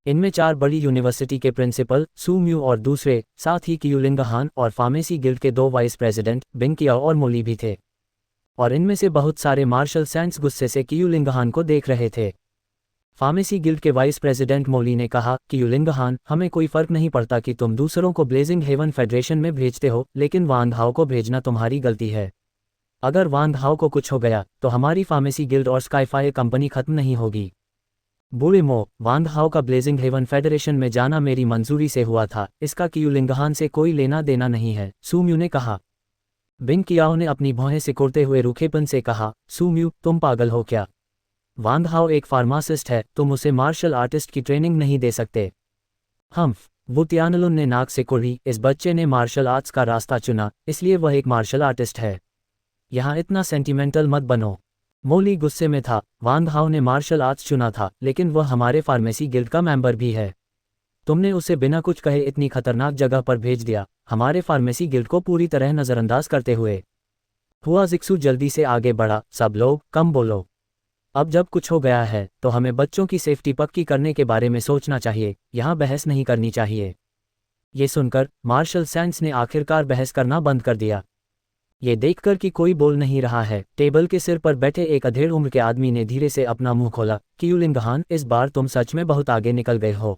A: इनमें 4 बड़ी यूनिवर्सिटी के प्रिंसिपल, सू म्यू और दूसरे, साथ ही कियूलिंग हान और फार्मेसी गिल्ड के 2 वाइस प्रेसिडेंट, बिंग कियाओ और मोली भी थे। और इनमें से बहुत सारे मार्शल सैंड्स गुस्से से कियूलिंग हान को देख रहे थे। फार्मेसी गिल्ड के वाइस प्रेसिडेंट मोली ने कहा, कियूलिंग हान, हमें कोई फर्क नहीं पड़ता कि तुम दूसरों को ब्लेजिंग हेवन फेडरेशन में भेजते हो, लेकिन वांग हाओ को भेजना तुम्हारी गलती है। अगर वांग हाओ को कुछ हो गया तो हमारी फार्मेसी गिल्ड और स्काईफायर कंपनी खत्म नहीं होगी। बूढ़े मो, वांग हाओ का ब्लेजिंग हेवन फेडरेशन में जाना मेरी मंजूरी से हुआ था, इसका कियूलिंग हान से कोई लेना देना नहीं है, सू म्यू ने कहा। बिंग कियाओ ने अपनी भौहें सिकुड़ते हुए रूखेपन से कहा, सू म्यू, तुम पागल हो क्या? वांग हाओ एक फार्मासिस्ट है, तुम उसे मार्शल आर्टिस्ट की ट्रेनिंग नहीं दे सकते। हम्फ, वो तियानलुन ने नाक से कुड़ी, इस बच्चे ने मार्शल आर्ट्स का रास्ता चुना, इसलिए वह एक मार्शल आर्टिस्ट है। यहाँ इतना सेंटिमेंटल मत बनो। मोली गुस्से में था। वांग हाओ ने मार्शल आर्ट्स चुना था, लेकिन वह हमारे फार्मेसी गिल्ड का मेंबर भी है। तुमने उसे बिना कुछ कहे इतनी खतरनाक जगह पर भेज दिया, हमारे फार्मेसी गिल्ड को पूरी तरह नज़रअंदाज करते हुए। हुआ जिक्सू जल्दी से आगे बढ़ा, सब लोग कम बोलो। अब जब कुछ हो गया है तो हमें बच्चों की सेफ्टी पक्की करने के बारे में सोचना चाहिए, यहाँ बहस नहीं करनी चाहिए। ये सुनकर मार्शल सैंड्स ने आखिरकार बहस करना बंद कर दिया। ये देखकर कि कोई बोल नहीं रहा है, टेबल के सिर पर बैठे एक अधेड़ उम्र के आदमी ने धीरे से अपना मुंह खोला, कियूलिंग हान, इस बार तुम सच में बहुत आगे निकल गए हो।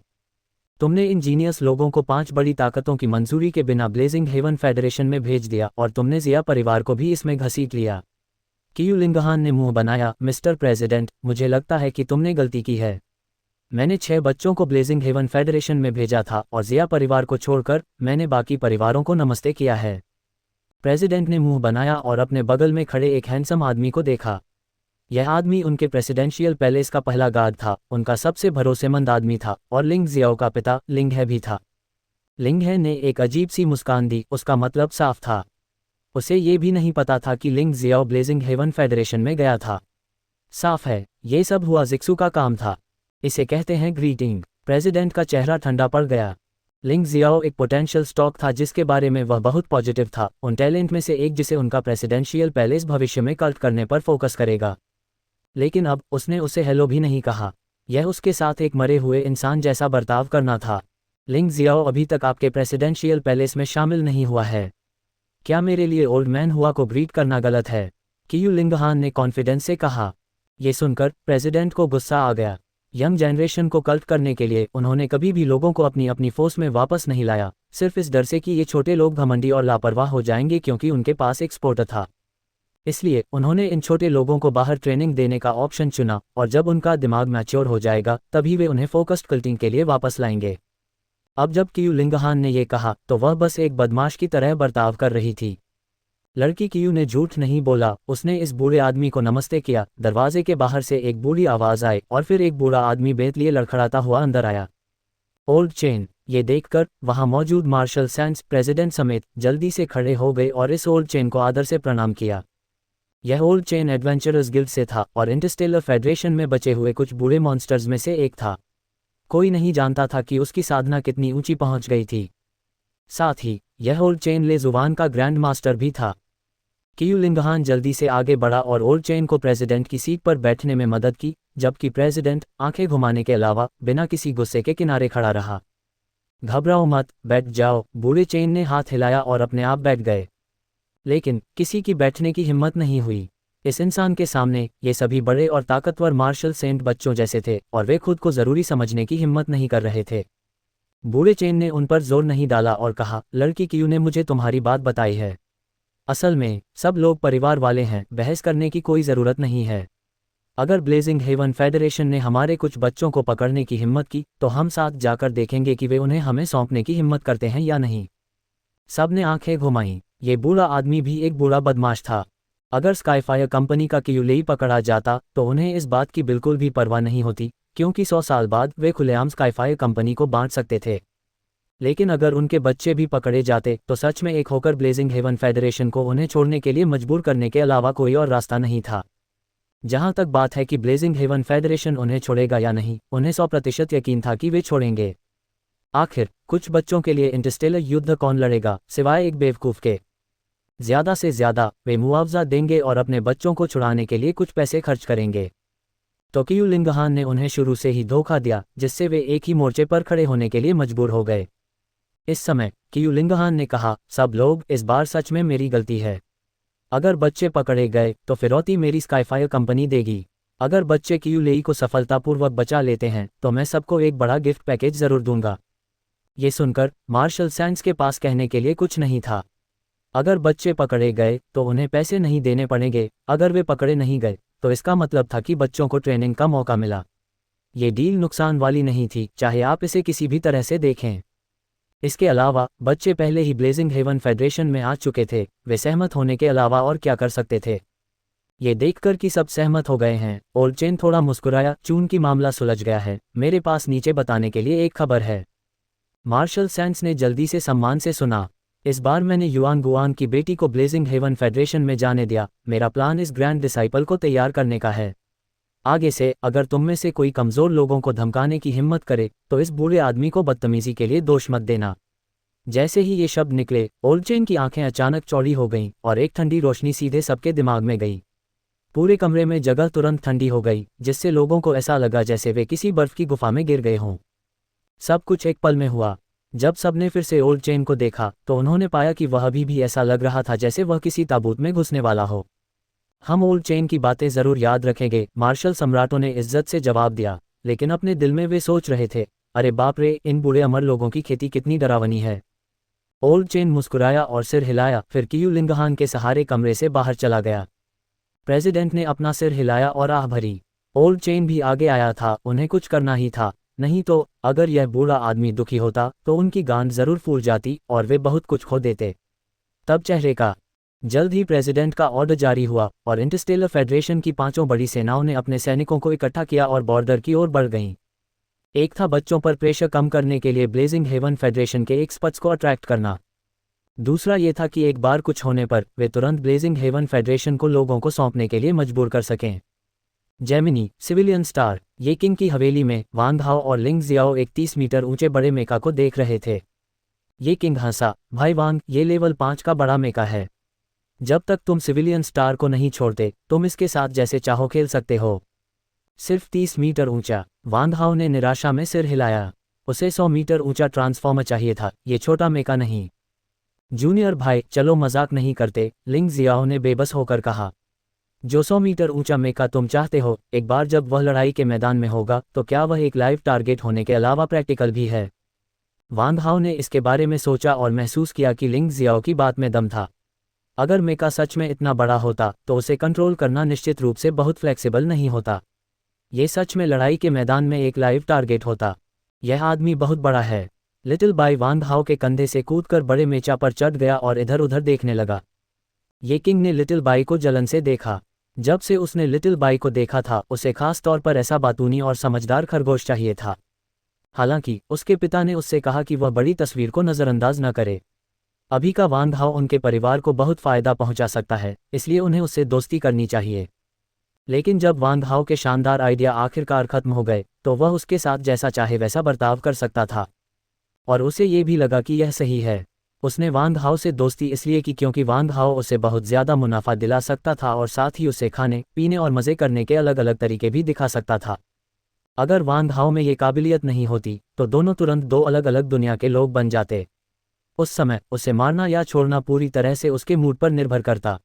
A: तुमने इन जीनियस लोगों को 5 बड़ी ताकतों की मंजूरी के बिना ब्लेजिंग हेवन फेडरेशन में भेज दिया और तुमने जिया परिवार को भी इसमें घसीट लिया। कियूलिंग हान ने मुंह बनाया, मिस्टर प्रेसिडेंट, मुझे लगता है कि तुमने गलती की है। मैंने 6 बच्चों को ब्लेजिंग हेवन फेडरेशन में भेजा था और जिया परिवार को छोड़कर मैंने बाकी परिवारों को नमस्ते किया है। प्रेसिडेंट ने मुंह बनाया और अपने बगल में खड़े एक हैंडसम आदमी को देखा। यह आदमी उनके प्रेसिडेंशियल पैलेस का पहला गार्ड था, उनका सबसे भरोसेमंद आदमी था और लिंग जियाओ का पिता लिंग है भी था। लिंग है ने एक अजीब सी मुस्कान दी, उसका मतलब साफ था। उसे ये भी नहीं पता था कि लिंग जियाओ ब्लेजिंग हेवन फेडरेशन में गया था। साफ है, ये सब हुआ जिक्सू का काम था। इसे कहते हैं ग्रीटिंग। प्रेसिडेंट का चेहरा ठंडा पड़ गया। लिंग जियाओ एक पोटेंशियल स्टॉक था जिसके बारे में वह बहुत पॉजिटिव था, उन टैलेंट में से एक जिसे उनका प्रेसिडेंशियल पैलेस भविष्य में कल्ट करने पर फोकस करेगा। लेकिन अब उसने उसे हेलो भी नहीं कहा। यह उसके साथ एक मरे हुए इंसान जैसा बर्ताव करना था। लिंग जियाओ अभी तक आपके प्रेसिडेंशियल पैलेस में शामिल नहीं हुआ है। क्या मेरे लिए ओल्ड मैन हुआ को ग्रीट करना गलत है? कियू लिंगहान ने कॉन्फिडेंस से कहा। ये सुनकर प्रेसिडेंट को गुस्सा आ गया। यंग जनरेशन को कल्ट करने के लिए उन्होंने कभी भी लोगों को अपनी अपनी फोर्स में वापस नहीं लाया, सिर्फ इस डर से कि ये छोटे लोग घमंडी और लापरवाह हो जाएंगे क्योंकि उनके पास एक स्पोर्टर था। इसलिए उन्होंने इन छोटे लोगों को बाहर ट्रेनिंग देने का ऑप्शन चुना और जब उनका दिमाग मैच्योर हो जाएगा तभी वे उन्हें फोकस्ड कल्टिंग के लिए वापस लाएंगे। अब जब कियू लिंगहान ने यह कहा तो वह बस एक बदमाश की तरह बर्ताव कर रही थी। लड़की कियू ने झूठ नहीं बोला, उसने इस बूढ़े आदमी को नमस्ते किया। दरवाजे के बाहर से एक बूढ़ी आवाज आई और फिर एक बूढ़ा आदमी बेत लिए लड़खड़ाता हुआ अंदर आया। ओल्ड चेन, ये देखकर वहां मौजूद मार्शल सैंड्स प्रेसिडेंट समेत जल्दी से खड़े हो गए और इस ओल्ड चेन को आदर से प्रणाम किया। यह ओल्ड चेन एडवेंचरर्स गिल्ड से था और इंटरस्टेलर फेडरेशन में बचे हुए कुछ बूढ़े मॉन्स्टर्स में से एक था। कोई नहीं जानता था कि उसकी साधना कितनी ऊंची पहुंच गई थी। साथ ही यह ओल्ड चेन ले जुबान का ग्रैंड मास्टर भी था। कियू लिंगहान जल्दी से आगे बढ़ा और ओल्ड चेन को प्रेसिडेंट की सीट पर बैठने में मदद की, जबकि प्रेसिडेंट आंखें घुमाने के अलावा बिना किसी गुस्से के किनारे खड़ा रहा। घबराओ मत, बैठ जाओ, बूढ़े चेन ने हाथ हिलाया और अपने आप बैठ गए। लेकिन किसी की बैठने की हिम्मत नहीं हुई। इस इंसान के सामने ये सभी बड़े और ताकतवर मार्शल सेंट बच्चों जैसे थे और वे खुद को जरूरी समझने की हिम्मत नहीं कर रहे थे। बूढ़े चेन ने उन पर जोर नहीं डाला और कहा, लड़की कियू ने मुझे तुम्हारी बात बताई है। असल में सब लोग परिवार वाले हैं, बहस करने की कोई ज़रूरत नहीं है। अगर ब्लेजिंग हेवन फेडरेशन ने हमारे कुछ बच्चों को पकड़ने की हिम्मत की तो हम साथ जाकर देखेंगे कि वे उन्हें हमें सौंपने की हिम्मत करते हैं या नहीं। सब ने आंखें घुमाईं। ये बूढ़ा आदमी भी एक बूढ़ा बदमाश था। अगर स्काईफायर कंपनी का कियूलेई पकड़ा जाता तो उन्हें इस बात की बिल्कुल भी परवाह नहीं होती, क्योंकि 100 साल बाद वे खुलेआम स्काईफायर कंपनी को बांट सकते थे। लेकिन अगर उनके बच्चे भी पकड़े जाते तो सच में एक होकर ब्लेजिंग हेवन फेडरेशन को उन्हें छोड़ने के लिए मजबूर करने के अलावा कोई और रास्ता नहीं था। जहां तक बात है कि ब्लेजिंग हेवन फेडरेशन उन्हें छोड़ेगा या नहीं, उन्हें 100% यकीन था कि वे छोड़ेंगे। आखिर कुछ बच्चों के लिए इंटरस्टेलर युद्ध कौन लड़ेगा सिवाय एक बेवकूफ़ के। ज़्यादा से ज़्यादा वे मुआवजा देंगे और अपने बच्चों को छुड़ाने के लिए कुछ पैसे खर्च करेंगे। तो कियू लिंगहान ने उन्हें शुरू से ही धोखा दिया, जिससे वे एक ही मोर्चे पर खड़े होने के लिए मजबूर हो गए। इस समय कियू लिंगहान ने कहा, सब लोग, इस बार सच में मेरी गलती है। अगर बच्चे पकड़े गए तो फिरौती मेरी स्काईफायर कंपनी देगी। अगर बच्चे कियूलेई को सफलतापूर्वक बचा लेते हैं तो मैं सबको एक बड़ा गिफ्ट पैकेज ज़रूर दूंगा। ये सुनकर मार्शल सैंड्स के पास कहने के लिए कुछ नहीं था। अगर बच्चे पकड़े गए तो उन्हें पैसे नहीं देने पड़ेंगे, अगर वे पकड़े नहीं गए तो इसका मतलब था कि बच्चों को ट्रेनिंग का मौका मिला। ये डील नुकसान वाली नहीं थी, चाहे आप इसे किसी भी तरह से देखें। इसके अलावा बच्चे पहले ही ब्लेजिंग हेवन फेडरेशन में आ चुके थे, वे सहमत होने के अलावा और क्या कर सकते थे। ये देखकर कि सब सहमत हो गए हैं, ओल्ड चेन थोड़ा मुस्कुराया, चून की मामला सुलझ गया है, मेरे पास नीचे बताने के लिए एक खबर है। मार्शल सैंड्स ने जल्दी से सम्मान से सुना। इस बार मैंने युआन गुआन की बेटी को ब्लेजिंग हेवन फेडरेशन में जाने दिया। मेरा प्लान इस ग्रैंड डिसाइपल को तैयार करने का है। आगे से अगर तुम में से कोई कमज़ोर लोगों को धमकाने की हिम्मत करे तो इस बूढ़े आदमी को बदतमीजी के लिए दोष मत देना। जैसे ही ये शब्द निकले, ओल्ड चेन की आंखें अचानक चौड़ी हो गईं और एक ठंडी रोशनी सीधे सबके दिमाग में गई। पूरे कमरे में जगह तुरंत ठंडी हो गई, जिससे लोगों को ऐसा लगा जैसे वे किसी बर्फ की गुफा में गिर गए हों। सब कुछ एक पल में हुआ। जब सबने फिर से ओल्ड चेन को देखा तो उन्होंने पाया कि वह अभी भी ऐसा लग रहा था जैसे वह किसी ताबूत में घुसने वाला हो। हम ओल्ड चेन की बातें ज़रूर याद रखेंगे, मार्शल सम्राटों ने इज्जत से जवाब दिया, लेकिन अपने दिल में वे सोच रहे थे, अरे बाप रे, इन बूढ़े अमर लोगों की खेती कितनी डरावनी है। ओल्ड चेन मुस्कुराया और सिर हिलाया, फिर कियू लिंगहान के सहारे कमरे से बाहर चला गया। प्रेसिडेंट ने अपना सिर हिलाया और आह भरी। ओल्ड चेन भी आगे आया था, उन्हें कुछ करना ही था, नहीं तो अगर यह बूढ़ा आदमी दुखी होता तो उनकी गांड जरूर फूल जाती और वे बहुत कुछ खो देते। तब चेहरे का जल्द ही प्रेसिडेंट का ऑर्डर जारी हुआ और इंटरस्टेलर फेडरेशन की 5 बड़ी सेनाओं ने अपने सैनिकों को इकट्ठा किया और बॉर्डर की ओर बढ़ गईं। एक था बच्चों पर प्रेशर कम करने के लिए ब्लेजिंग हेवन फेडरेशन के एक्सपर्ट्स को अट्रैक्ट करना। दूसरा ये था कि एक बार कुछ होने पर वे तुरंत ब्लेजिंग हेवन फेडरेशन को लोगों को सौंपने के लिए मजबूर कर सकें। जेमिनी, सिविलियन स्टार, ये किंग की हवेली में वांग हाओ और लिंग जियाओ एक 30 मीटर ऊंचे बड़े मेका को देख रहे थे। ये किंग हंसा, भाई वांग, ये लेवल 5 का बड़ा मेका है। जब तक तुम सिविलियन स्टार को नहीं छोड़ते, तुम इसके साथ जैसे चाहो खेल सकते हो। सिर्फ 30 मीटर ऊंचा। वांग हाओ ने निराशा में सिर हिलाया। उसे 100 मीटर ऊंचा ट्रांसफॉर्मर चाहिए था, ये छोटा मेका नहीं। जूनियर भाई, चलो मजाक नहीं करते, लिंग जियाओ ने बेबस होकर कहा। जो 100 मीटर ऊंचा मेका तुम चाहते हो, एक बार जब वह लड़ाई के मैदान में होगा तो क्या वह एक लाइव टारगेट होने के अलावा प्रैक्टिकल भी है? वांग हाओ ने इसके बारे में सोचा और महसूस किया कि लिंग जियाओ की बात में दम था। अगर मेका सच में इतना बड़ा होता तो उसे कंट्रोल करना निश्चित रूप से बहुत फ्लेक्सिबल नहीं होता। ये सच में लड़ाई के मैदान में एक लाइव टारगेट होता। यह आदमी बहुत बड़ा है। लिटिल बाई वांग हाओ के कंधे से कूदकर बड़े मेचा पर चढ़ गया और इधर उधर देखने लगा। ये किंग ने लिटिल बाई को जलन से देखा। जब से उसने लिटिल बाई को देखा था, उसे खास तौर पर ऐसा बातूनी और समझदार खरगोश चाहिए था। हालांकि उसके पिता ने उससे कहा कि वह बड़ी तस्वीर को नज़रअंदाज न करे। अभी का वांग हाओ उनके परिवार को बहुत फायदा पहुंचा सकता है, इसलिए उन्हें उससे दोस्ती करनी चाहिए। लेकिन जब वांग हाओ के शानदार आइडिया आखिरकार खत्म हो गए, तो वह उसके साथ जैसा चाहे वैसा बर्ताव कर सकता था। और उसे ये भी लगा कि यह सही है। उसने वांग हाओ से दोस्ती इसलिए की क्योंकि वांग हाओ उसे बहुत ज़्यादा मुनाफा दिला सकता था और साथ ही उसे खाने पीने और मज़े करने के अलग अलग तरीके भी दिखा सकता था। अगर वांग हाओ में ये काबिलियत नहीं होती तो दोनों तुरंत दो अलग अलग दुनिया के लोग बन जाते। उस समय उसे मारना या छोड़ना पूरी तरह से उसके मूड पर निर्भर करता।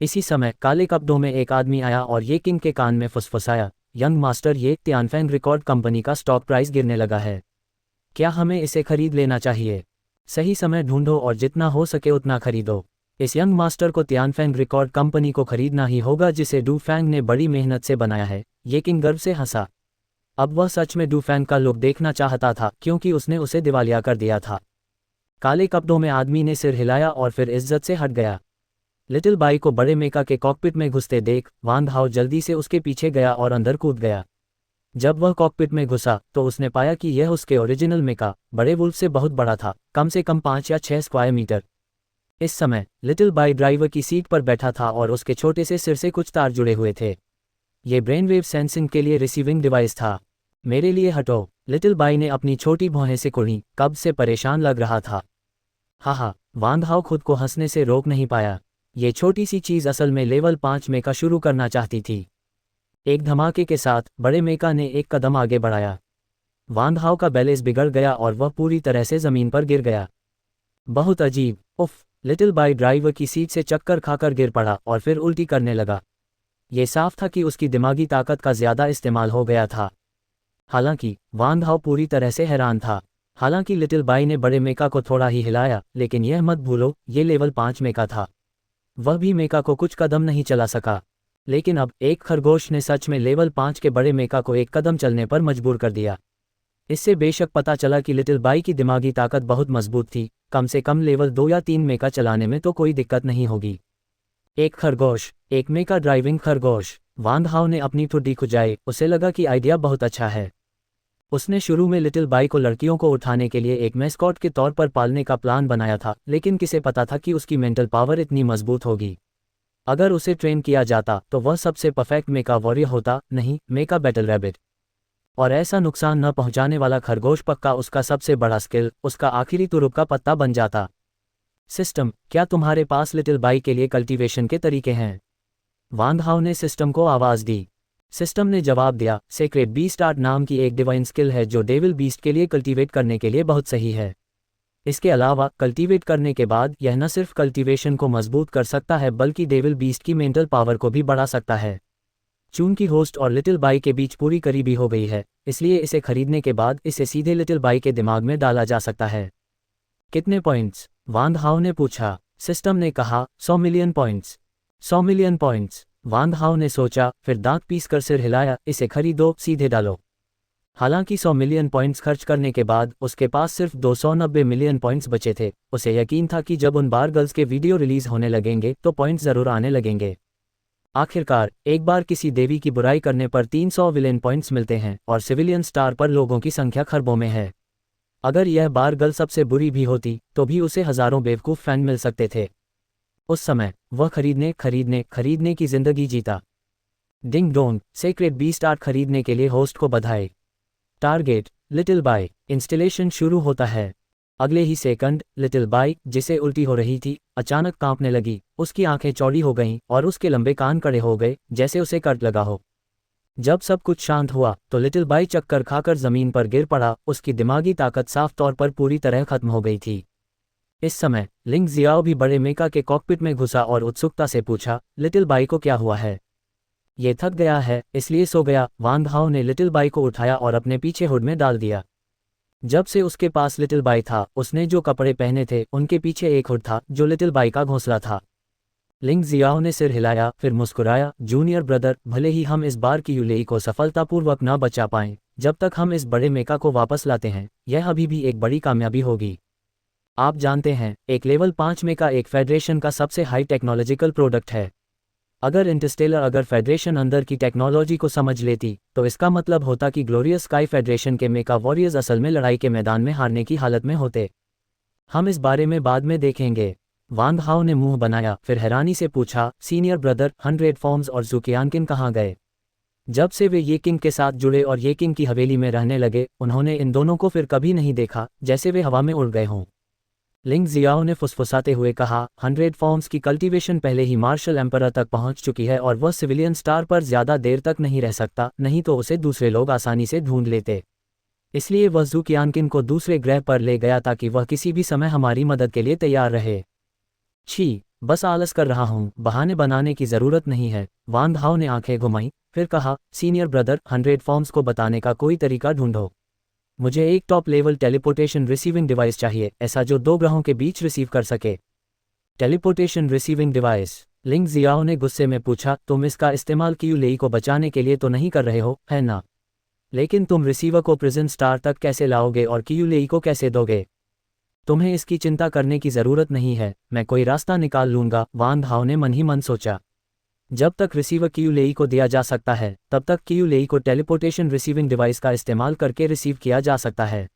A: इसी समय काले कपड़ों में एक आदमी आया और ये किंग के कान में फुसफुसाया, यंग मास्टर, ये तियानफेंग रिकॉर्ड कंपनी का स्टॉक प्राइस गिरने लगा है। क्या हमें इसे खरीद लेना चाहिए? सही समय ढूंढो और जितना हो सके उतना खरीदो। इस यंग मास्टर को तियानफेंग रिकॉर्ड कंपनी को खरीदना ही होगा जिसे डू फैंग ने बड़ी मेहनत से बनाया है। ये किंग गर्व से हंसा। अब वह सच में डू फैंग का लुक देखना चाहता था क्योंकि उसने उसे दिवालिया कर दिया था। काले कपड़ों में आदमी ने सिर हिलाया और फिर इज्जत से हट गया। लिटिल बाई को बड़े मेका के कॉकपिट में घुसते देख वांग हाओ जल्दी से उसके पीछे गया और अंदर कूद गया। जब वह कॉकपिट में घुसा तो उसने पाया कि यह उसके ओरिजिनल मेका बड़े वुल्फ से बहुत बड़ा था, कम से कम 5 या 6 स्क्वायर मीटर। इस समय लिटिल बाई ड्राइवर की सीट पर बैठा था और उसके छोटे से सिर से कुछ तार जुड़े हुए थे। ये ब्रेनवेव सेंसिंग के लिए रिसीविंग डिवाइस था। मेरे लिए हटो, लिटिल बाई ने अपनी छोटी भौहें से कुड़ी, कब से परेशान लग रहा था। हा, वांग हाओ खुद को हंसने से रोक नहीं पाया। ये छोटी सी चीज़ असल में लेवल 5 मेका शुरू करना चाहती थी। एक धमाके के साथ बड़े मेका ने एक कदम आगे बढ़ाया। वांग हाओ का बैलेंस बिगड़ गया और वह पूरी तरह से ज़मीन पर गिर गया। बहुत अजीब, उफ! लिटिल बाई ड्राइवर की सीट से चक्कर खाकर गिर पड़ा और फिर उल्टी करने लगा। ये साफ था कि उसकी दिमागी ताकत का ज़्यादा इस्तेमाल हो गया था। हालांकि वांग हाओ पूरी तरह से हैरान था। हालांकि लिटिल बाई ने बड़े मेका को थोड़ा ही हिलाया, लेकिन यह मत भूलो ये लेवल 5 मेका था। वह भी मेका को कुछ कदम नहीं चला सका। लेकिन अब एक खरगोश ने सच में लेवल 5 के बड़े मेका को एक कदम चलने पर मजबूर कर दिया। इससे बेशक पता चला कि लिटिल बाई की दिमागी ताकत बहुत मजबूत थी। कम से कम लेवल 2 या 3 मेका चलाने में तो कोई दिक्कत नहीं होगी। एक खरगोश, एक मेका ड्राइविंग खरगोश। वांग हाओ ने अपनी ठुड्डी खुजाई। उसे लगा कि आइडिया बहुत अच्छा है। उसने शुरू में लिटिल बाई को लड़कियों को उठाने के लिए एक मैस्कॉट के तौर पर पालने का प्लान बनाया था, लेकिन किसे पता था कि उसकी मेंटल पावर इतनी मजबूत होगी। अगर उसे ट्रेन किया जाता तो वह सबसे परफेक्ट मेका वॉरियर होता, नहीं मेका बैटल रैबिट। और ऐसा नुकसान न पहुंचाने वाला खरगोश पक्का उसका सबसे बड़ा स्किल, उसका आखिरी तुरुप का पत्ता बन जाता। सिस्टम, क्या तुम्हारे पास लिटिल बाई के लिए कल्टीवेशन के तरीके हैं? वांग हाओ ने सिस्टम को आवाज़ दी। सिस्टम ने जवाब दिया, सेक्रेट बीस्ट आर्ट नाम की एक डिवाइन स्किल है जो डेविल बीस्ट के लिए कल्टीवेट करने के लिए बहुत सही है। इसके अलावा कल्टीवेट करने के बाद यह न सिर्फ कल्टीवेशन को मजबूत कर सकता है बल्कि डेविल बीस्ट की मेंटल पावर को भी बढ़ा सकता है। चूंकि होस्ट और लिटिल बाई के बीच पूरी करीबी हो गई है, इसलिए इसे खरीदने के बाद इसे सीधे लिटिल बाई के दिमाग में डाला जा सकता है। कितने पॉइंट्स? वांग हाओ ने पूछा। सिस्टम ने कहा, 100 million points. 100 million points. Wang Hao ने सोचा, फिर दांत पीसकर सिर हिलाया, इसे खरीदो, सीधे डालो। हालांकि 100 मिलियन पॉइंट्स खर्च करने के बाद उसके पास सिर्फ 290 मिलियन पॉइंट्स बचे थे। उसे यकीन था कि जब उन बार गर्ल्स के वीडियो रिलीज होने लगेंगे तो पॉइंट्स जरूर आने लगेंगे। आखिरकार एक बार किसी देवी की बुराई करने पर 300 विलेन पॉइंट्स मिलते हैं और सिविलियन स्टार पर लोगों की संख्या खरबों में है। अगर यह बार गर्ल सबसे बुरी भी होती तो भी उसे हजारों बेवकूफ़ फैन मिल सकते थे। उस समय वह खरीदने की जिंदगी जीता। Ding dong, secret beast art खरीदने के लिए होस्ट को बधाई। Target, little by. इंस्टॉलेशन शुरू होता है। अगले ही सेकंड लिटिल बाई, जिसे उल्टी हो रही थी, अचानक कांपने लगी। उसकी आंखें चौड़ी हो गईं और उसके लंबे कान कड़े हो गए, जैसे उसे कट लगा हो। जब सब कुछ शांत हुआ तो लिटिल बाई चक्कर खाकर जमीन पर गिर पड़ा। उसकी दिमागी ताकत साफ तौर पर पूरी तरह खत्म हो गई थी। इस समय लिंग जियाओ भी बड़े मेका के कॉकपिट में घुसा और उत्सुकता से पूछा, लिटिल बाई को क्या हुआ है? ये थक गया है, इसलिए सो गया। वांग हाओ ने लिटिल बाई को उठाया और अपने पीछे हुड में डाल दिया। जब से उसके पास लिटिल बाई था, उसने जो कपड़े पहने थे उनके पीछे एक हुड था जो लिटिल बाई का घोंसला था। लिंग जियाओ ने सिर हिलाया, फिर मुस्कुराया, जूनियर ब्रदर, भले ही हम इस बार की यूलेई को सफलतापूर्वक न बचा पाएं, जब तक हम इस बड़े मेका को वापस लाते हैं, यह अभी भी एक बड़ी कामयाबी होगी। आप जानते हैं, एक लेवल 5 मेका एक फेडरेशन का सबसे हाई टेक्नोलॉजिकल प्रोडक्ट है। अगर फेडरेशन अंदर की टेक्नोलॉजी को समझ लेती, तो इसका मतलब होता कि ग्लोरियस स्काई फेडरेशन के मेका वॉरियर्स असल में लड़ाई के मैदान में हारने की हालत में होते। हम इस बारे में बाद में देखेंगे। वांग हाओ ने मुंह बनाया, फिर हैरानी से पूछा, सीनियर ब्रदर, 100 फॉर्म्स और ज़ुकियानकिन कहाँ गए? जब से वे ये किंग के साथ जुड़े और ये किंग की हवेली में रहने लगे, उन्होंने इन दोनों को फिर कभी नहीं देखा, जैसे वे हवा में उड़ गए हों। लिंग जियाओ ने फुसफुसाते हुए कहा, 100 फॉर्म्स की कल्टीवेशन पहले ही मार्शल एम्परर तक पहुंच चुकी है और वह सिविलियन स्टार पर ज़्यादा देर तक नहीं रह सकता, नहीं तो उसे दूसरे लोग आसानी से ढूंढ लेते। इसलिए वह ज़ुकियानकिन को दूसरे ग्रह पर ले गया ताकि वह किसी भी समय हमारी मदद के लिए तैयार रहे। छी, बस आलस कर रहा हूँ, बहाने बनाने की ज़रूरत नहीं है। वांग हाओ ने आंखें घुमाई, फिर कहा, सीनियर ब्रदर, 100 फॉर्म्स को बताने का कोई तरीका ढूंढो। मुझे एक top level teleportation receiving device चाहिए, ऐसा जो 2 ग्रहों के बीच रिसीव कर सके। Teleportation receiving device? लिंग जियाओ ने गुस्से में पूछा, तुम इसका इस्तेमाल यूलेई को बचाने के लिए तो नहीं कर रहे हो, है ना? लेकिन तुम रिसीवर को प्रिजन स्टार तक कैसे लाओगे और यूलेई को कैसे दोगे? तुम्हें इसकी चिंता करने की ज़रूरत नहीं है, मैं कोई रास्ता निकाल लूंगा, वांग हाओ ने मन ही मन सोचा। जब तक रिसीवर यूलेई को दिया जा सकता है, तब तक यूलेई को टेलीपोर्टेशन रिसीविंग डिवाइस का इस्तेमाल करके रिसीव किया जा सकता है।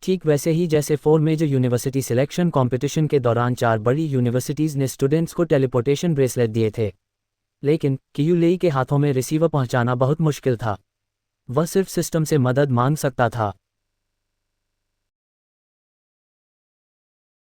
A: ठीक वैसे ही जैसे 4 मेजर यूनिवर्सिटी सिलेक्शन कंपटीशन के दौरान 4 बड़ी यूनिवर्सिटीज़ ने स्टूडेंट्स को टेलीपोर्टेशन ब्रेसलेट दिए थे। लेकिन यूलेई के हाथों में रिसीवर पहुंचाना बहुत मुश्किल था। वह सिर्फ सिस्टम से मदद मांग सकता था।